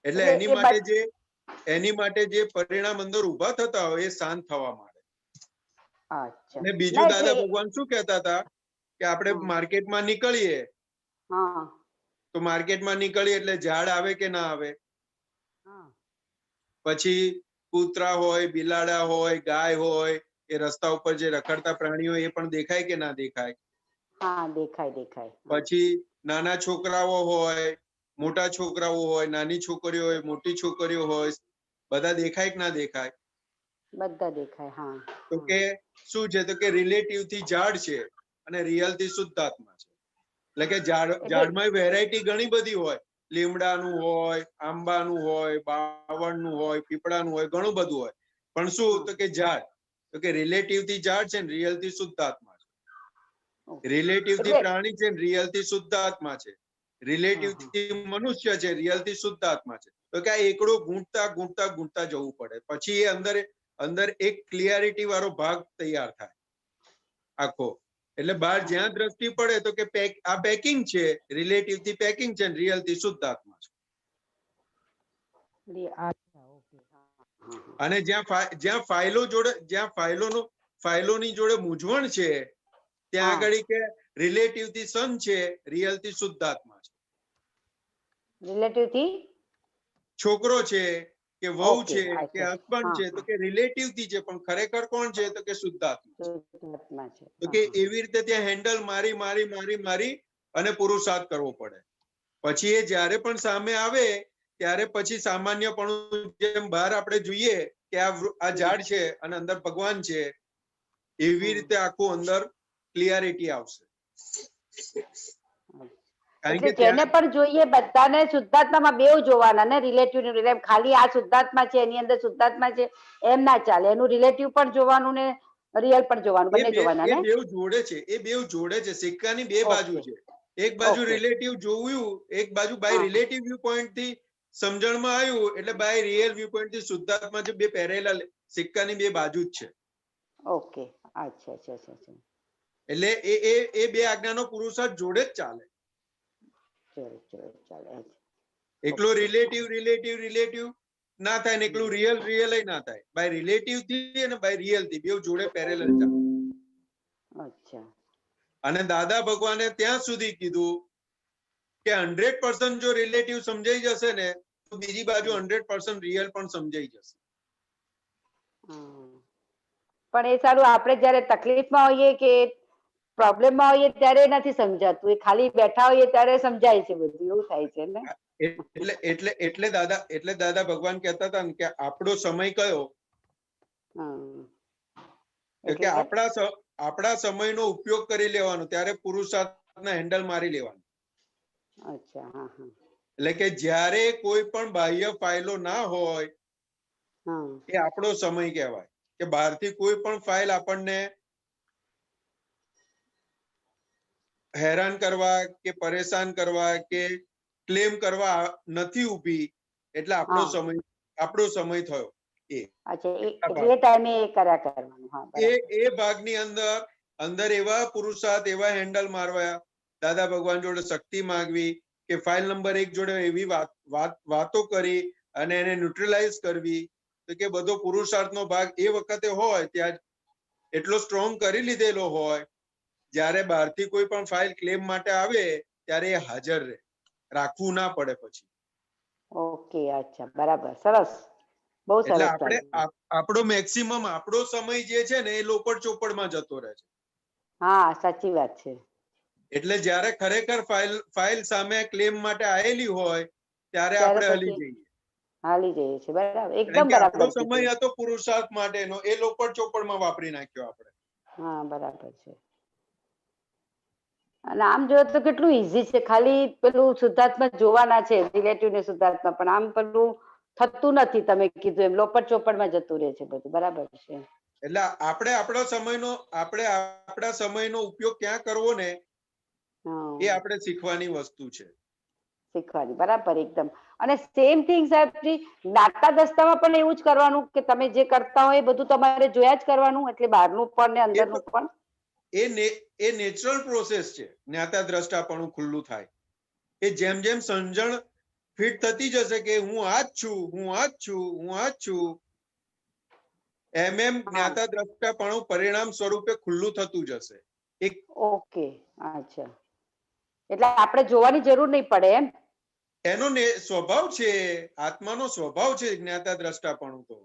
એટલે એની માટે જે પરિણામ અંદર ઉભા થતા હોય એ શાંત થવા માંડે. અને બીજું દાદા ભગવાન શું કહેતા હતા કે આપણે માર્કેટમાં નીકળીએ તો માર્કેટમાં નીકળીએ એટલે ઝાડ આવે કે ના આવે, પછી કૂતરા હોય, બિલાડા હોય, ગાય હોય, એ રસ્તા ઉપર જે રખડતા પ્રાણીઓ એ પણ દેખાય કે ના દેખાય? હા, દેખાય દેખાય. પછી નાના છોકરાઓ હોય, મોટા છોકરાઓ હોય, નાની છોકરીઓ હોય, મોટી છોકરીઓ હોય, બધા દેખાય કે ના દેખાય? બધા દેખાય. હા. તો કે શું છે તો કે રિલેટિવ થી ઝાડ છે અને રિયલ થી શુદ્ધાત્મા છે. એટલે કે ઝાડમાં વેરાયટી ઘણી બધી હોય, લીમડાનું હોય, આંબાનું હોય, બાવળનું હોય, પીપળાનું હોય, ઘણું બધું હોય. પણ શું તો કે ઝાડ, તો કે રિલેટિવ થી ઝાડ છે ને રિયલ થી શુદ્ધાત્મા છે. રિલેટિવ થી પ્રાણી છે ને રિયલ થી શુદ્ધાત્મા છે. રિલેટિવ થી મનુષ્ય છે, રિયલ થી શુદ્ધાત્મા છે. તો કે આ એકડો ગુંટતા જવું પડે, પછી એ અંદર એક ક્લિયરિટી વાળો ભાગ તૈયાર થાય આખો. એટલે બહાર જ્યાં દ્રષ્ટિ પડે તો કે આ પેકિંગ છે, રિલેટિવ થી પેકિંગ છે, રિયલ થી શુદ્ધાત્મા છે. અને જ્યાં ફાઇલોની જોડે મૂંઝવણ છે ત્યાં આગળ કે રિલેટિવ થી સન છે, રિયલ થી શુદ્ધાત્મા છે. રિલેટિવ થી છોકરો છે કે વહુ છે કે હસબન્ડ છે તો કે રિલેટિવ થી છે, પણ ખરેખર કોણ છે તો કે શુદ્ધાત્મા છે. તો કે એવી રીતે ત્યાં હેન્ડલ મારી અને પુરુષાર્થ કરવો પડે. પછી એ જ્યારે પણ સામે આવે ત્યારે પછી સામાન્યપણું જેમ બહાર આપણે જોઈએ કે આ ઝાડ છે અને અંદર ભગવાન છે, એવી રીતે આખું અંદર ક્લિયરિટી આવશે. એટલે જેને પણ જોઈએ બધાને શુદ્ધાત્મામાં બેવ જોવાના ને, રિલેટિવ ખાલી આ શુદ્ધાત્મા છે એની અંદર શુદ્ધાત્મા છે એમ ના ચાલે, એનું રિલેટિવ પણ જોવાનું ને રિયલ પણ જોવાનું, બંને જોવાના ને. એ બેવ જોડે છે, સિક્કાની બે બાજુ છે. એક બાજુ રિલેટિવ જોયું, એક બાજુ બાય રિલેટિવ વ્યૂ પોઈન્ટ થી સમજણમાં આવ્યું એટલે બાય રિયલ વ્યૂ પોઈન્ટ થી શુદ્ધાત્મા છે. બે પેરેલલ સિક્કાની બે બાજુ જ છે. ઓકે, અચ્છા. એટલે એ બે આજ્ઞાનો પુરુષાર્થ જોડે જ ચાલે. એકલો રિલેટિવ ના થાય ને એકલું રિયલ ના થાય. બાય રિલેટિવ થી અને બાય રિયલ થી બે જોડે પેરેલલ ચાલે. અચ્છા. અને દાદા ભગવાને ત્યાં સુધી કીધું કે 100% જો રિલેટિવ સમજાઈ જશે ને તો બીજી બાજુ 100% રિયલ પણ સમજાઈ જશે. પણ એ સારું, આપણે જયારે તકલીફમાં હોઈએ કે પ્રોબ્લેમમાં હોઈએ ત્યારે નથી સમજાતું, એ ખાલી બેઠા હોઈએ ત્યારે સમજાય છે બધું, એવું થાય છે ને. એટલે દાદા ભગવાન કહેતા હતા કે આપણો સમય કયો, કે આપણા સમયનો ઉપયોગ કરી લેવાનો, ત્યારે પુરુષાર્થના હેન્ડલ મારી લેવાનું. એટલે કે જ્યારે કોઈ પણ બાહ્ય ફાઇલો ના હોય એ આપણો સમય કહેવાય. કે બહારથી કોઈ પણ ફાઇલ આપણને હેરાન કરવા કે પરેશાન કરવા કે ક્લેમ કરવા નથી ઊભી, એટલે આપણો સમય થયો. એ ભાગની અંદર એવા પુરુષાર્થ, એવા હેન્ડલ મારવા, દાદા ભગવાન જોડે શક્તિ માંગવી કે ફાઇલ નંબર 1 જોડે એવી વાતો કરી અને એને ન્યુટ્રલાઇઝ કરવી, તો કે બધો પુરુષાર્થનો ભાગ એ વખતે હોય ત્યાં એટલો સ્ટ્રોંગ કરી લીધેલો હોય, જ્યારે બહારથી કોઈ પણ ફાઇલ ક્લેમ માટે આવે ત્યારે એ હાજર રહે, રાખવું ના પડે પછી. ઓકે, અચ્છા, બરાબર, સરસ, બહુ સરસ. એટલે આપણો મેક્સિમમ આપણો સમય જે છે ને એ લોપડ ચોપડમાં જતો રહે છે. હા, સાચી વાત છે. એટલે જ્યારે ખરેખર ફાઇલ સામે ક્લેમ માટે આવેલી હોય ત્યારે આપણે હલી જઈએ. હાલી જઈએ છે, બરાબર, કારણ એકદમ કે આપણો બરાબર સમય કીધું. હતો પુરુષાર્થ માટેનો, એ લોપટ ચોપડમાં વાપરી નાખ્યો આપણે. હા, બરાબર છે. અને આમ જોઈએ તો કેટલું ઈઝી છે, ખાલી પેલું શુદ્ધાત્મા જોવાના છે, રિલેટિવ ને શુદ્ધાત્મા, પણ આમ પેલું થતું નથી. તમે કીધું એમ લોપટ ચોપડમાં જતું રહે છે બધું, બરાબર છે. એટલે આપણે આપણા સમયનો ઉપયોગ ક્યાં કરવો ને એ આપણે શીખવાની વસ્તુ છે. શીખવાની, બરાબર, એકદમ. અને સેમ થિંગ સાહેબજી જ્ઞાતા દસ્તામાં પણ એવું જ કરવાનું કે તમે જે કરતા હોય એ બધું તમારે જોયા જ કરવાનું, એટલે બહારનું પણ ને અંદરનું પણ. એ નેચરલ પ્રોસેસ છે. જ્ઞાતા દ્રષ્ટાપણું ખુલ્લું થાય એ જેમ જેમ સમજણ ફિટ થતી જશે કે હું આ જ છું, હું આ જ છું, હું આ જ છું, એમ જ્ઞાતા દ્રષ્ટાપણું પરિણામ સ્વરૂપે ખુલ્લું થતું જશે. ઓકે, અચ્છા, એટલે આપણે જોવાની જરૂર નહીં પડે એમ. એનો સ્વભાવ છે, આત્માનો સ્વભાવ છે જ્ઞાતા દ્રષ્ટાપણું. તો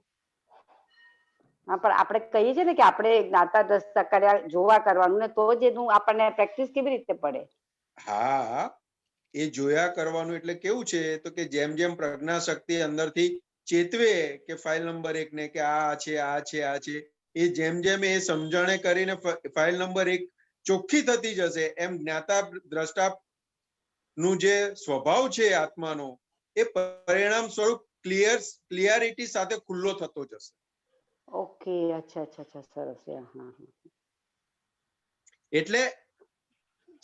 હા, પણ આપણે કહીએ છીએ ને કે આપણે જ્ઞાતા દ્રષ્ટા કર્યા જોવા કરવાનું ને, તો જ એનું આપણને પ્રેક્ટિસ કેવી રીતે પડે. હા, એ જોયા કરવાનું એટલે કેવું છે તો કે જેમ જેમ પ્રજ્ઞા શક્તિ અંદરથી ચેતવે કે ફાઇલ નંબર 1 ને કે આ છે, આ છે, આ છે, એ જેમ જેમ એ સમજણે કરીને ફાઇલ નંબર 1 ચોખ્ખી થતી જશે, એમ જ્ઞાતા દ્રષ્ટા નું જે સ્વભાવ છે આત્માનો, એ પરિણામ સ્વરૂપ ક્લિયરિટી સાથે ખુલ્લો થતો જશે. ઓકે, અચ્છા, અચ્છા, અચ્છા, સરસ. હા, એટલે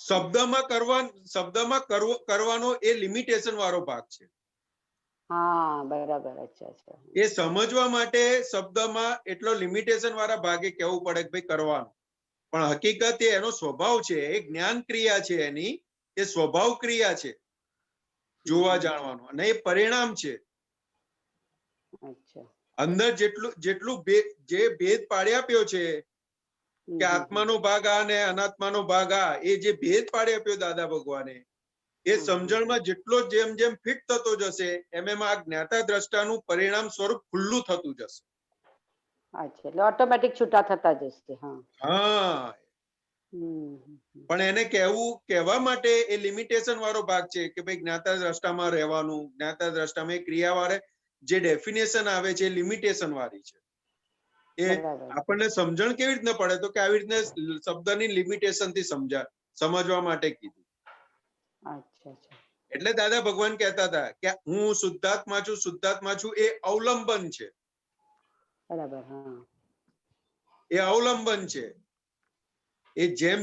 શબ્દમાં કરવાનો એ લિમિટેશન વાળો ભાગ છે. હા, બરાબર, અચ્છા, અચ્છા. એ સમજવા માટે શબ્દમાં એટલો લિમિટેશન વાળા ભાગે કહેવું પડે કે ભાઈ કરવાનું, પણ હકીકત એ એનો સ્વભાવ છે, એ જ્ઞાન ક્રિયા છે, એની એ સ્વભાવ ક્રિયા છે જોવા જાણવાનું, અને એ પરિણામ છે. અંદર જેટલું જે ભેદ પાડી આપ્યો છે કે આત્માનો ભાગ આ ને અનાત્માનો ભાગ આ, એ જે ભેદ પાડી આપ્યો દાદા ભગવાને, એ સમજણમાં જેટલો જેમ જેમ ફિટ થતો જશે એમ એમ આ જ્ઞાતા દ્રષ્ટાનું પરિણામ સ્વરૂપ ખુલ્લું થતું જશે. અચ્છા, એટલે ઓટોમેટિક છૂટા થતા જશે. હા, પણ એને કહેવા માટે એ લિમિટેશન વાળો ભાગ છે કે ભાઈ જ્ઞાતા દ્રષ્ટામાં રહેવાનું. જ્ઞાતા દ્રષ્ટામાં એ ક્રિયા વાળે જે ડેફિનેશન આવે છે લિમિટેશન વાળી છે. એ આપણને સમજણ કેવી રીતને પડે તો કે આવી રીતને શબ્દની લિમિટેશન થી સમજવા માટે કીધું. એટલે દાદા ભગવાન કહેતા હતા કે હું શુદ્ધાત્મા છું, શુદ્ધાત્મા છું, એ અવલંબન છે. બરાબર, એ અવલંબન છે. એ જેમ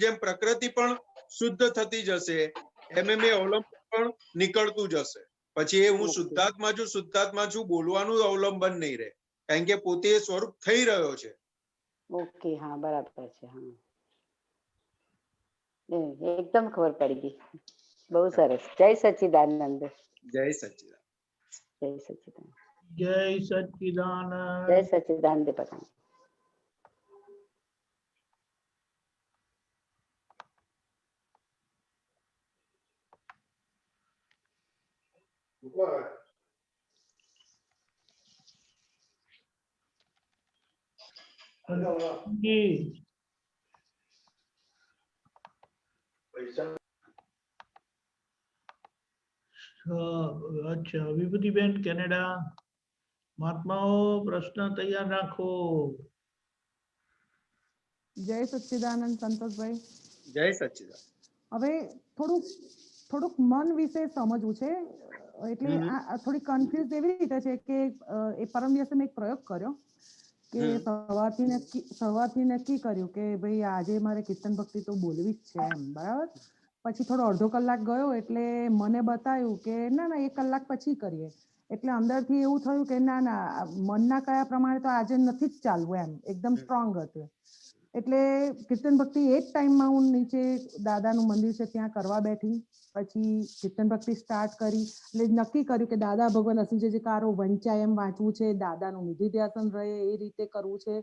જેમ પ્રકૃતિ પણ શુદ્ધ થતી જશે એમ એ અવલંબન પણ નીકળતું જશે. પછી એ હું શુદ્ધાત્મા છું બોલવાનું અવલંબન નહીં રહે, કારણ કે પોતે સ્વરૂપ થઈ રહ્યો છે. ઓકે, હા, બરાબર છે. એકદમ ખબર પડી ગઈ. બહુ સરસ. જય સચ્ચિદાનંદ. જય સચ્ચિદાનંદ. જય સચ્ચિદાનંદ. જય સચ્ચિદાનંદ. જય સચ્ચિદાનંદ. અચ્છા, વિભૂતિબેન કેનેડા. મહાત્માઓ પ્રશ્ન તૈયાર રાખો. જય સચ્ચિદાનંદ સંતોષભાઈ. જય સચ્ચિદાનંદ. હવે થોડુંક મન વિશે સમજવું છે, એટલે આ થોડી કન્ફ્યુઝ એવી રીતે છે કે એ પરમ દિવસે મેં એક પ્રયોગ કર્યો કે સવારથી નક્કી કર્યું કે ભાઈ આજે મારે કીર્તન ભક્તિ તો બોલવી જ છે એમ, બરાબર. પછી થોડો અડધો કલાક ગયો એટલે મને બતાવ્યું કે ના 1 કલાક પછી કરીએ. એટલે અંદરથી એવું થયું કે ના મનના કયા પ્રમાણે તો આજે નથી જ ચાલવું એમ, એકદમ સ્ટ્રોંગ હતું. એટલે કીર્તન ભક્તિ એ જ ટાઈમમાં હું નીચે દાદાનું મંદિર છે ત્યાં કરવા બેઠી. પછી કીર્તન ભક્તિ સ્ટાર્ટ કરી એટલે નક્કી કર્યું કે દાદા ભગવાન અસી જે કારો વંચાય એમ વાંચવું છે, દાદાનું નિધિ ધ્યાસન રહે એ રીતે કરવું છે.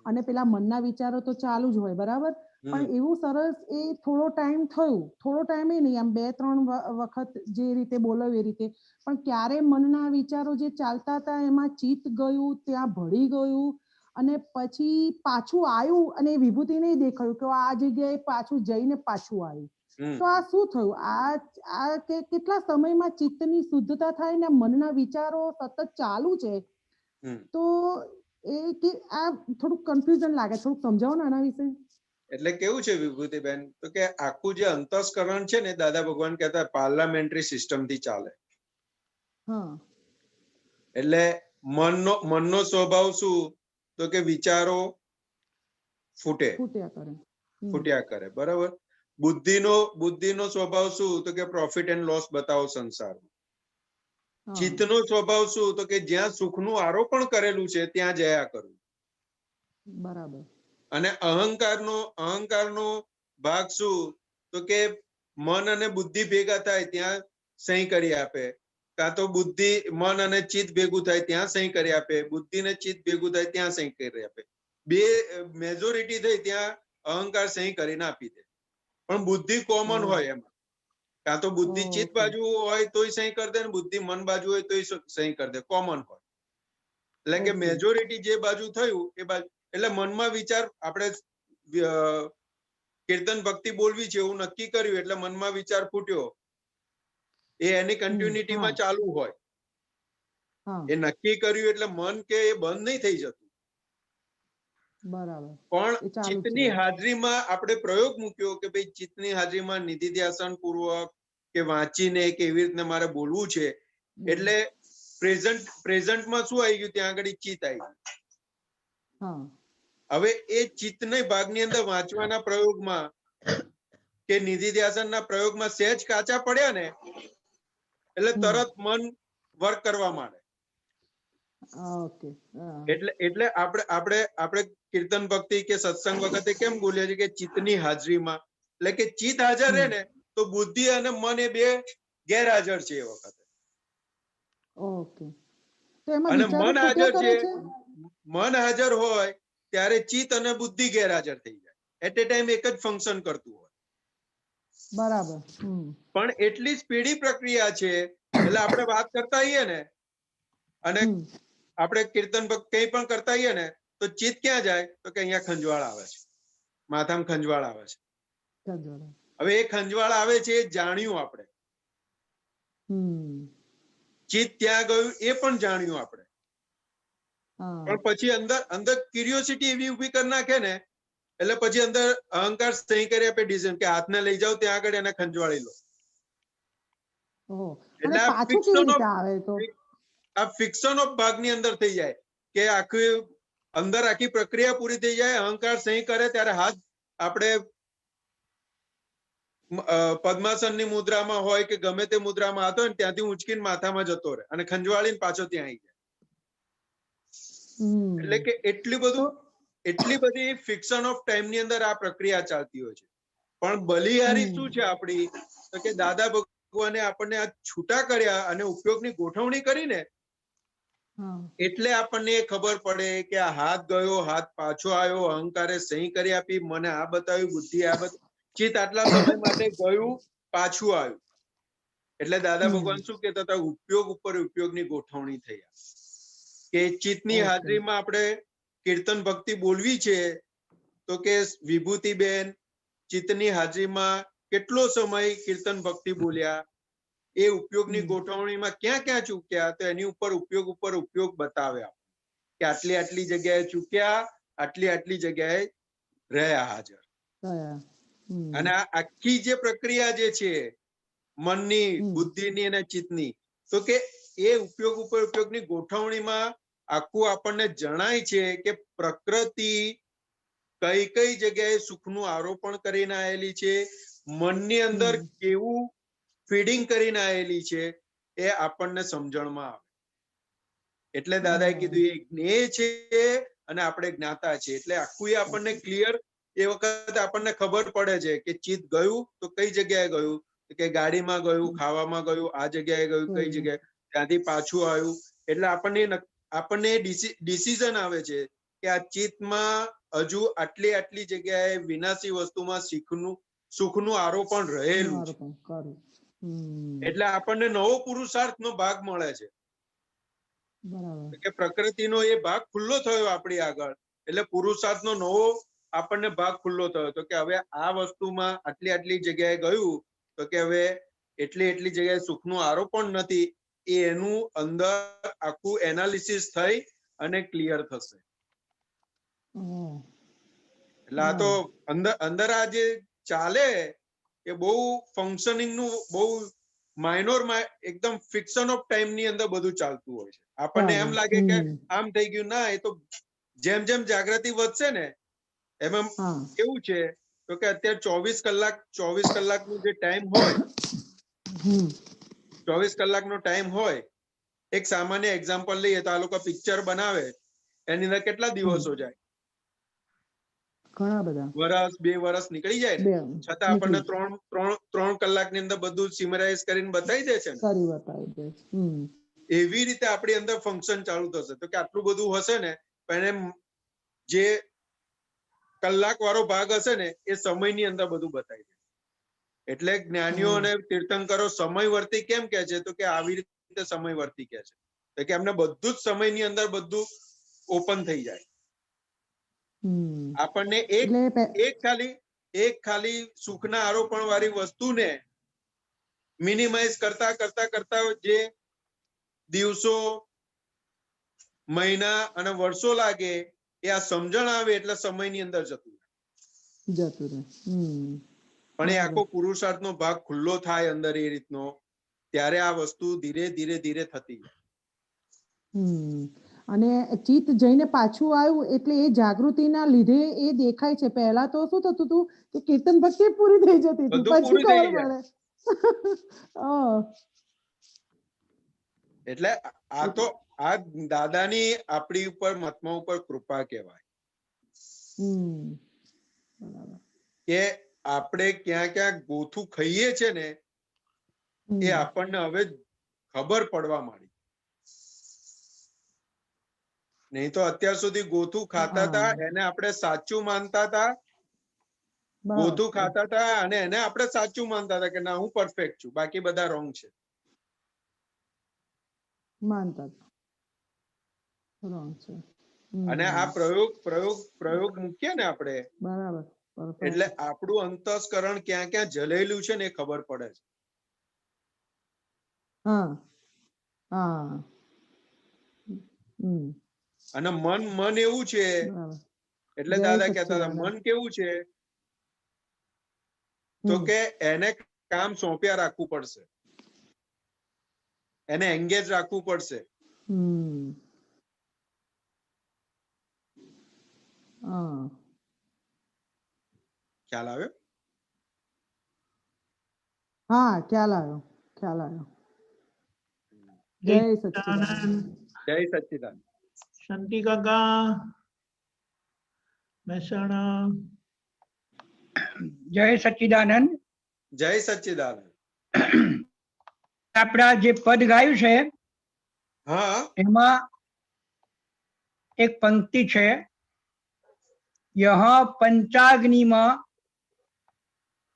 અને પેલા મનના વિચારો તો ચાલુ જ હોય, બરાબર. પણ એવું સરસ એ થોડો ટાઈમ થયું, થોડો ટાઈમ નહીં, આમ 2-3 વખત જે રીતે બોલાવ્યું એ રીતે, પણ ક્યારે મનના વિચારો જે ચાલતા હતા એમાં ચિત્ત ગયું, ત્યાં ભળી ગયું, અને પછી પાછું આવ્યું અને વિભૂતિ નહીં દેખાયું કે આ જગ્યાએ પાછું જઈને પાછું આવ્યું. તો આ શું થયું? આ કેટલા સમયમાં ચિત્તની શુદ્ધતા થાય ને મનના વિચારો સતત ચાલુ છે, તો એ કે આ થોડુંક કન્ફ્યુઝન લાગે, થોડુંક સમજાવો ને આના વિશે. એટલે કેવું છે વિભૂતિબેન, તો કે આખું જે અંતસ્કરણ છે ને, દાદા ભગવાન કહેતા પાર્લામેન્ટરી સિસ્ટમ થી ચાલે. એટલે મનનો સ્વભાવ શું, તો કે વિચારો ફૂટ્યા કરે, બરાબર. બુદ્ધિનો સ્વભાવ શું, તો કે પ્રોફિટ એન્ડ લોસ બતાવો સંસારમાં. ચિત્તનો સ્વભાવ શું, તો કે જ્યાં સુખનું આરોપણ કરેલું છે ત્યાં જયા કરવું. બરાબર. અને અહંકારનો ભાગ શું, તો કે મન અને બુદ્ધિ ભેગા થાય ત્યાં સહી કરી આપે, કાં તો મન અને ચિત્ત ભેગું થાય ત્યાં સહી કરી આપે, બુદ્ધિ ને ચિત્ત ભેગું થાય ત્યાં સહી કરી આપે. બે મેજોરિટી થઈ ત્યાં અહંકાર સહી કરીને આપી દે. પણ બુદ્ધિ કોમન હોય એમાં, કાં તો બુદ્ધિ ચિત્ત બાજુ હોય તોય સહી કરી દે, ને બુદ્ધિ મન બાજુ હોય તોય સહી કરી દે, કોમન હોય. એટલે કે મેજોરિટી જે બાજુ થયું એ બાજુ. એટલે મનમાં વિચાર, આપણે કીર્તન ભક્તિ બોલવી છે એવું નક્કી કર્યું, એટલે મનમાં વિચાર ફૂટ્યો, એ એની કન્ટિન્યુટીમાં ચાલુ હોય. એ નક્કી કર્યું એટલે મન કે એ બંધ નહીં થઈ જતું. બરાબર. પણ ચિત્તની હાજરીમાં આપણે પ્રયોગ મૂક્યો કે ભાઈ ચિત્તની હાજરીમાં નિધિ ધ્યાસન પૂર્વક કે વાંચીને કે એવી રીતના મારે બોલવું છે. એટલે પ્રેઝન્ટમાં શું આવી ગયું, ત્યાં આગળ ચિત્ત આવી ગયું. હવે એ ચિત્તના ભાગની અંદર વાંચવાના પ્રયોગમાં કે નિધિ ધ્યાસનના પ્રયોગમાં સહેજ કાચા પડ્યા ને, એટલે તરત મન વર્ક કરવા માંડે. એટલે આપણે કીર્તન ભક્તિ કે સત્સંગ વખતે કેમ બોલીએ છીએ કે ચિત્તની હાજરીમાં, એટલે કે ચિત્ત હાજર રહે ને તો બુદ્ધિ અને મન એ બે ગેરહાજર છે એ વખતે. અને મન હાજર હોય ત્યારે ચિત્ત અને બુદ્ધિ ગેરહાજર થઈ જાય. એટ એ ટાઈમ એક જ ફંક્શન કરતું હોય. બરાબર. પણ એટલી સ્પીડી પ્રક્રિયા છે, એટલે આપણે વાત કરતા હોઈએ ને, અને આપણે કીર્તન કંઈ પણ કરતા હોઈએ ને, તો ચિત્ત ક્યાં જાય, તો કે અહીંયા ખંજવાળ આવે છે, માથામાં ખંજવાળ આવે છે. હવે એ ખંજવાળ આવે છે એ જાણ્યું આપણે. ચિત્ત ત્યાં ગયું એ પણ જાણ્યું આપણે. પણ પછી અંદર ક્યુરિયોસિટી એવી ઉભી કરી નાખે ને, એટલે પછી અંદર અહંકાર સહી કરી આપે ડિસિઝન કે હાથને લઈ જાઓ ત્યાં આગળ એને ખંજવાળી લો. એટલે આ ફિક્શન ઓફ ભાગની અંદર થઈ જાય કે આખી પ્રક્રિયા પૂરી થઈ જાય, અહંકાર સહી કરે ત્યારે હાથ આપણે પદ્માસનની મુદ્રામાં હોય કે ગમે તે મુદ્રામાં હાથ હોય ને ત્યાંથી ઉંચકીને માથામાં જતો રહે અને ખંજવાળીને પાછો ત્યાં આવી જાય. એટલે કે એટલી બધી ફિક્શન ઓફ ટાઈમ ની અંદર આ પ્રક્રિયા ચાલતી હોય છે. પણ બલિહારી શું છે આપણી, તો કે દાદા ભગવાને આપણને આ છૂટા કર્યા અને ઉપયોગની ગોઠવણી કરીને, એટલે આપણને ખબર પડે કે આ હાથ ગયો, હાથ પાછો આવ્યો, અહંકારે સહી કરી આપી, મને આ બતાવ્યું, બુદ્ધિ આ બતાવ્યું, ચિત્ત આટલા સમય માટે ગયું, પાછું આવ્યું. એટલે દાદા ભગવાન શું કહેતા હતા, ઉપયોગ ઉપર ઉપયોગની ગોઠવણી થઈ. કે ચિત્તની હાજરીમાં આપણે કીર્તન ભક્તિ બોલવી છે, તો કે વિભૂતિબેન ચિત્તની હાજરીમાં કેટલો સમય કીર્તન ભક્તિ બોલ્યા, એ ઉપયોગની ગોઠવણીમાં ક્યાં ક્યાં ચૂક્યા, તો એની ઉપર ઉપયોગ બતાવ્યા કે આટલી જગ્યાએ ચૂક્યા, આટલી જગ્યાએ રહ્યા હાજર. અને આ આખી જે પ્રક્રિયા જે છે મનની, બુદ્ધિની અને ચિત્તની, તો કે એ ઉપયોગ ઉપર ઉપયોગની ગોઠવણીમાં આખું આપણને જણાય છે કે પ્રકૃતિ કઈ કઈ જગ્યાએ સુખનું આરોપણ કરીને આવેલી છે, મનની અંદર કેવું ફીડિંગ કરીને આવેલી છે, એ આપણને સમજણમાં આવે. એટલે દાદાએ કીધું એ જ્ઞેય છે અને આપણે જ્ઞાતા છે. એટલે આખું એ આપણને ક્લિયર એ વખતે આપણને ખબર પડે છે કે ચિત્ત ગયું તો કઈ જગ્યાએ ગયું, કે ગાડીમાં ગયું, ખાવામાં ગયું, આ જગ્યાએ ગયું, કઈ જગ્યાએ, ત્યાંથી પાછું આવ્યું. એટલે આપણને ડિસિઝન આવે છે કે આ ચિત્તમાં હજુ આટલી જગ્યાએ વિનાશી વસ્તુમાં સુખનું આરોપણ રહેલું છે. એટલે આપણને નવો પુરુષાર્થનો ભાગ મળે છે કે પ્રકૃતિનો એ ભાગ ખુલ્લો થયો આપણી આગળ, એટલે પુરુષાર્થનો નવો આપણને ભાગ ખુલ્લો થયો તો કે હવે આ વસ્તુમાં આટલી જગ્યાએ ગયું તો કે હવે એટલી જગ્યાએ સુખનું આરોપણ નથી, એ એનું અંદર આખું એનાલિસિસ થઈ અને ક્લિયર થશે. એટલે આ તો અંદર આ જે ચાલે એ બહુ ફંક્શનિંગ નું બહુ માઇનોર એકદમ ફિક્શન ઓફ ટાઈમ ની અંદર બધું ચાલતું હોય છે. આપણને એમ લાગે કે આમ થઈ ગયું, ના, એ તો જેમ જેમ જાગૃતિ વધશે ને એમ કેવું છે તો કે અત્યારે 24 કલાકનો જે ટાઈમ હોય, 24 કલાકનો ટાઈમ હોય, એક સામાન્ય એક્ઝામ્પલ લઈએ તો આ લોકો પિક્ચર બનાવે એની અંદર કેટલા દિવસો જાય? ઘણા બધા વર્ષ 2 વર્ષ નીકળી જાય ને, છતાં આપણને 3 કલાકની અંદર બધું સિમરાઇઝ કરીને બતાવી દે છે ને. એવી રીતે આપણી અંદર ફંક્શન ચાલુ થશે તો કે આટલું બધું હશે ને, પણ જે કલાક વાળો ભાગ હશે ને એ સમયની અંદર બધું બતાવી દે. એટલે જ્ઞાનીઓ અને તીર્થંકરો સમયવર્તી કેમ કે છે તો કે આવી રીતે સમયવર્તી કે છે તો કે એમને બધું જ સમયની અંદર બધું ઓપન થઈ જાય. આપણને એક ખાલી સુખના આરોપણ વાળી વસ્તુને મિનિમાઇઝ કરતા જે દિવસો, મહિના અને વર્ષો લાગે એ આ સમજણ આવે એટલે સમયની અંદર જતું રહે. પણ એ આખો પુરુષાર્થનો ભાગ ખુલ્લો થાય અંદર એ રીતનો, ત્યારે આ વસ્તુ ધીરે ધીરે થતી જાય. અને ચિત્ત જઈને પાછું આવ્યું એટલે એ જાગૃતિના લીધે એ દેખાય છે. પહેલા તો શું થતું હતું કે કીર્તન ભક્તિ પૂરી થઈ જતી હતી, પછી ખબર પડે. એટલે આ તો આ દાદાની આપણી ઉપર મહાત્મા ઉપર કૃપા કહેવાય કે આપણે ક્યાં ગોથું ખાઈએ છે ને એ આપણને હવે ખબર પડવા માંડી. નહીં તો અત્યાર સુધી ગોથું ખાતા હતા એને આપણે સાચું માનતા હતા, ગોથું ખાતા હતા અને એને આપણે સાચું માનતા હતા કે ના હું પરફેક્ટ છું, બાકી બધા રોંગ છે. અને આ પ્રયોગ મૂકીએ ને આપણે, એટલે આપણું અંતસ્કરણ ક્યાં જલેલું છે ને એ ખબર પડે છે. અને મન એવું છે, એટલે દાદા કહેતા હતા મન કેવું છે તો કે એને કામ સોંપ્યા રાખવું પડશે, એને એંગેજ રાખવું પડશે. ખ્યાલ આવ્યો? ખ્યાલ આવ્યો. જય સચ્ચિદાનંદ. જય સચ્ચિદાનંદ. શાંતિ કાકા મહેસાણા. જય સચ્ચિદાનંદ. જય સચ્ચિદાનંદ. આપણા જે પદ ગાયું છે એમાં એક પંક્તિ છે, યહ પંચાગ્નિમાં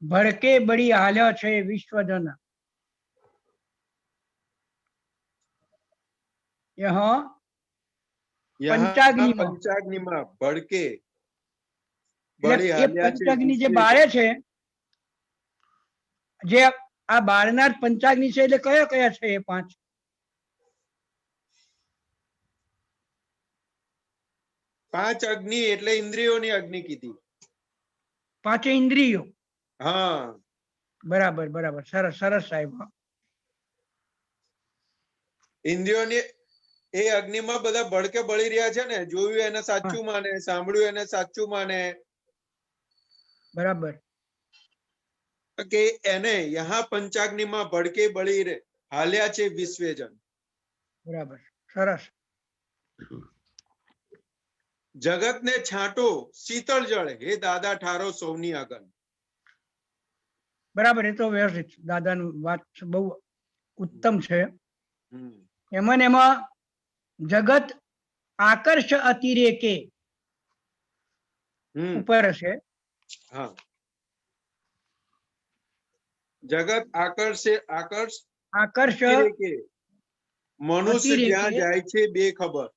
ભડકે બળી હાલ્યા છે વિશ્વજન. યહ પંચાગ્નિમાં ભડકે બળી હાલ્યા છે. પંચાગ્નિ જે બાળે છે, જે આ બાળનાર પંચાગ્નિ છે એટલે કયા કયા છે એ 5? 5 અગ્નિ એટલે ઇન્દ્રિયોની અગ્નિ કીધી. 5 ઇન્દ્રિયો. હા, બરાબર. સરસ સાહેબ. ઇન્દ્રિયોની એ અગ્નિમાં બધા ભડકે બળી રહ્યા છે ને, જોયું એને સાચું માને, સાંભળ્યું એને સાચું માને. બરાબર. કે એને યહાં પંચાગ્નિમાં ભડકે બળી હાલ્યા છે વિશ્વજન. બરાબર, સરસ. જગતને છાંટો શીતળ જળ, હે દાદા ઠારો સૌની આગળ. બરાબર, એ તો વ્યવસ્થિત દાદાનું વાત બહુ ઉત્તમ છે. એમાં જગત આકર્ષ અતિરેકે ઉપર છે. હા, જગત આકર્ષ મનુષ્ય જ્યાં જાય છે બેખબર.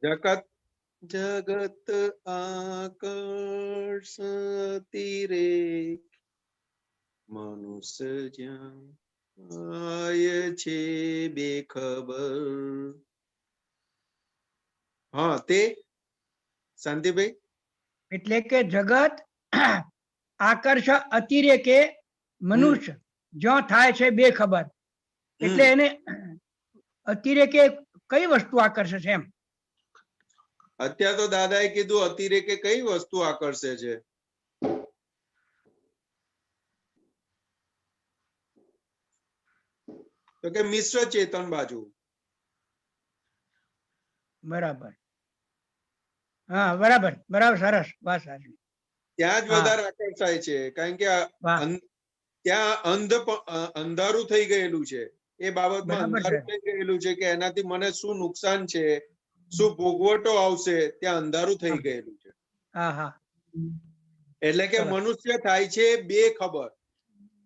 જગત જગત આકર્ષતી રે મનુષ્ય જ્યાં આય છે બેખબર. હા તે શાંતિભાઈ. એટલે કે જગત આકર્ષ અતિરેકે મનુષ્ય જ્યાં થાય છે બેખબર. એટલે એને અતિરેકે કઈ વસ્તુ આકર્ષે છે એમ? અત્યારે તો દાદાએ કીધું અતિરેકે કઈ વસ્તુ આકર્ષે છે. તો કે મિશ્ર ચેતન બાજુ. બરાબર. હા બરાબર બરાબર, સરસ, વાત સાચી. ત્યાં જ વધારે આકર્ષાય છે કારણ કે ત્યાં અંધારું થઈ ગયેલું છે. એ બાબતમાં અંધારું થઈ ગયેલું છે કે એનાથી મને શું નુકસાન છે, શું ભોગવટો આવશે, ત્યાં અંધારું થઈ ગયેલું છે. એટલે કે મનુષ્ય થાય છે બેખબર.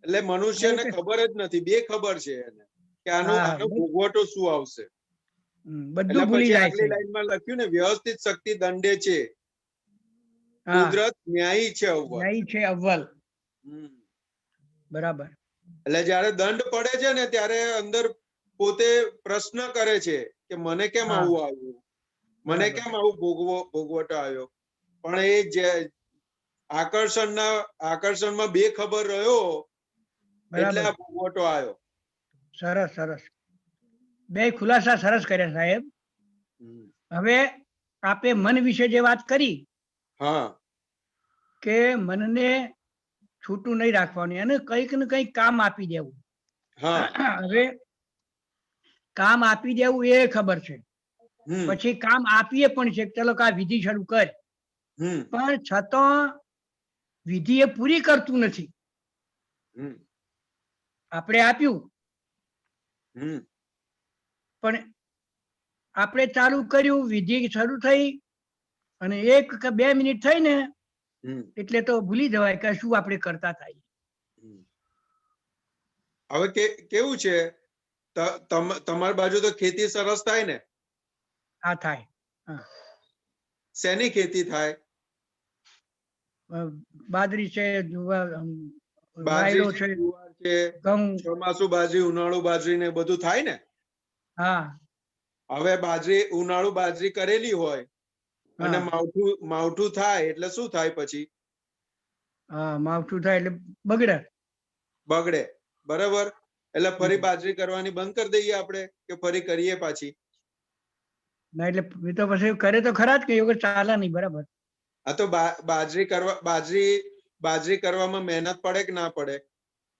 એટલે મનુષ્યને ખબર જ નથી, બેખબર છે એને કે આનો ભોગવટો શું આવશે. બધું ભૂલી જાય છે. આગલી લાઈનમાં લખ્યું ને, વ્યવસ્થિત શક્તિ દંડે છે, કુદરત ન્યાયી છે અવ્વલ. ન્યાયી છે અવ્વલ. બરાબર. એટલે જયારે દંડ પડે છે ને ત્યારે અંદર પોતે પ્રશ્ન કરે છે કે મને કેમ આવું આવ્યું, મને કેમ આવું ભોગવટો આવ્યો. પણ એ જે આકર્ષણમાં બેખબર રહ્યો એટલે આ ભોગવટો આવ્યો. સરસ સરસ, બે ખુલાસા સરસ કર્યા સાહેબ. હવે આપે મન વિશે જે વાત કરી કે મનને છૂટું નહીં રાખવાનું, અને કંઈક ને કંઈક કામ આપી દેવું. હવે કામ આપી દેવું એ ખબર છે, પછી કામ આપીએ પણ છે, ચલો કે આ વિધિ શરૂ કર, પણ છતાં વિધિ એ પૂરી કરતું નથી. આપણે આપ્યું પણ આપણે ચાલુ કર્યું, વિધિ શરૂ થઈ અને 1 કે 2 મિનિટ થઈ ને એટલે તો ભૂલી જવાય કે શું આપણે કરતા થાય. હવે કેવું છે, તમારી બાજુ તો ખેતી સરસ થાય ને? હા થાય. શેની ખેતી થાય? બાજરી છે, બાજરી છે, જુવાર છે, ચોમાસુ બાજરી, ઉનાળુ બાજરી ને બધું થાય ને? હા. હવે ઉનાળુ બાજરી કરેલી હોય અને માવઠું થાય એટલે શું થાય પછી? માવઠું થાય એટલે બગડે. બરાબર. એટલે ફરી બાજરી કરવાની બંધ કરી દઈએ આપણે કે ફરી કરીએ પાછી? ના, એટલે એ તો પછી કરે તો ખરા જ, કે એવું ચાલે નહીં. બરાબર. આ તો બાજરી કરવામાં મહેનત પડે કે ના પડે?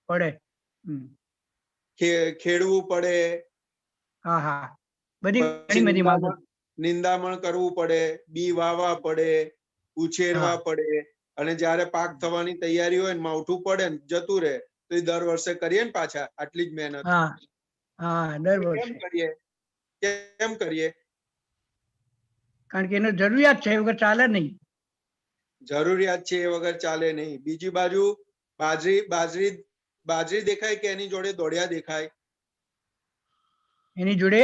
પડે. ખેડવું પડે. હા. બધી નિંદામણ કરવું પડે, બી વાવવા પડે, ઉછેરવા પડે, અને જયારે પાક થવાની તૈયારી હોય ને માવઠું પડે ને જતું રહે તો એ દર વર્ષે કરીએ ને પાછા આટલી જ મહેનત. કેમ કરીએ? કારણ કે એને જરૂરિયાત છે, એ વગર ચાલે નહીં. જરૂરિયાત છે એ વગર ચાલે નહીં. બીજી બાજુ બાજરી દેખાય કે એની જોડે દોડ્યા દેખાય? એની જોડે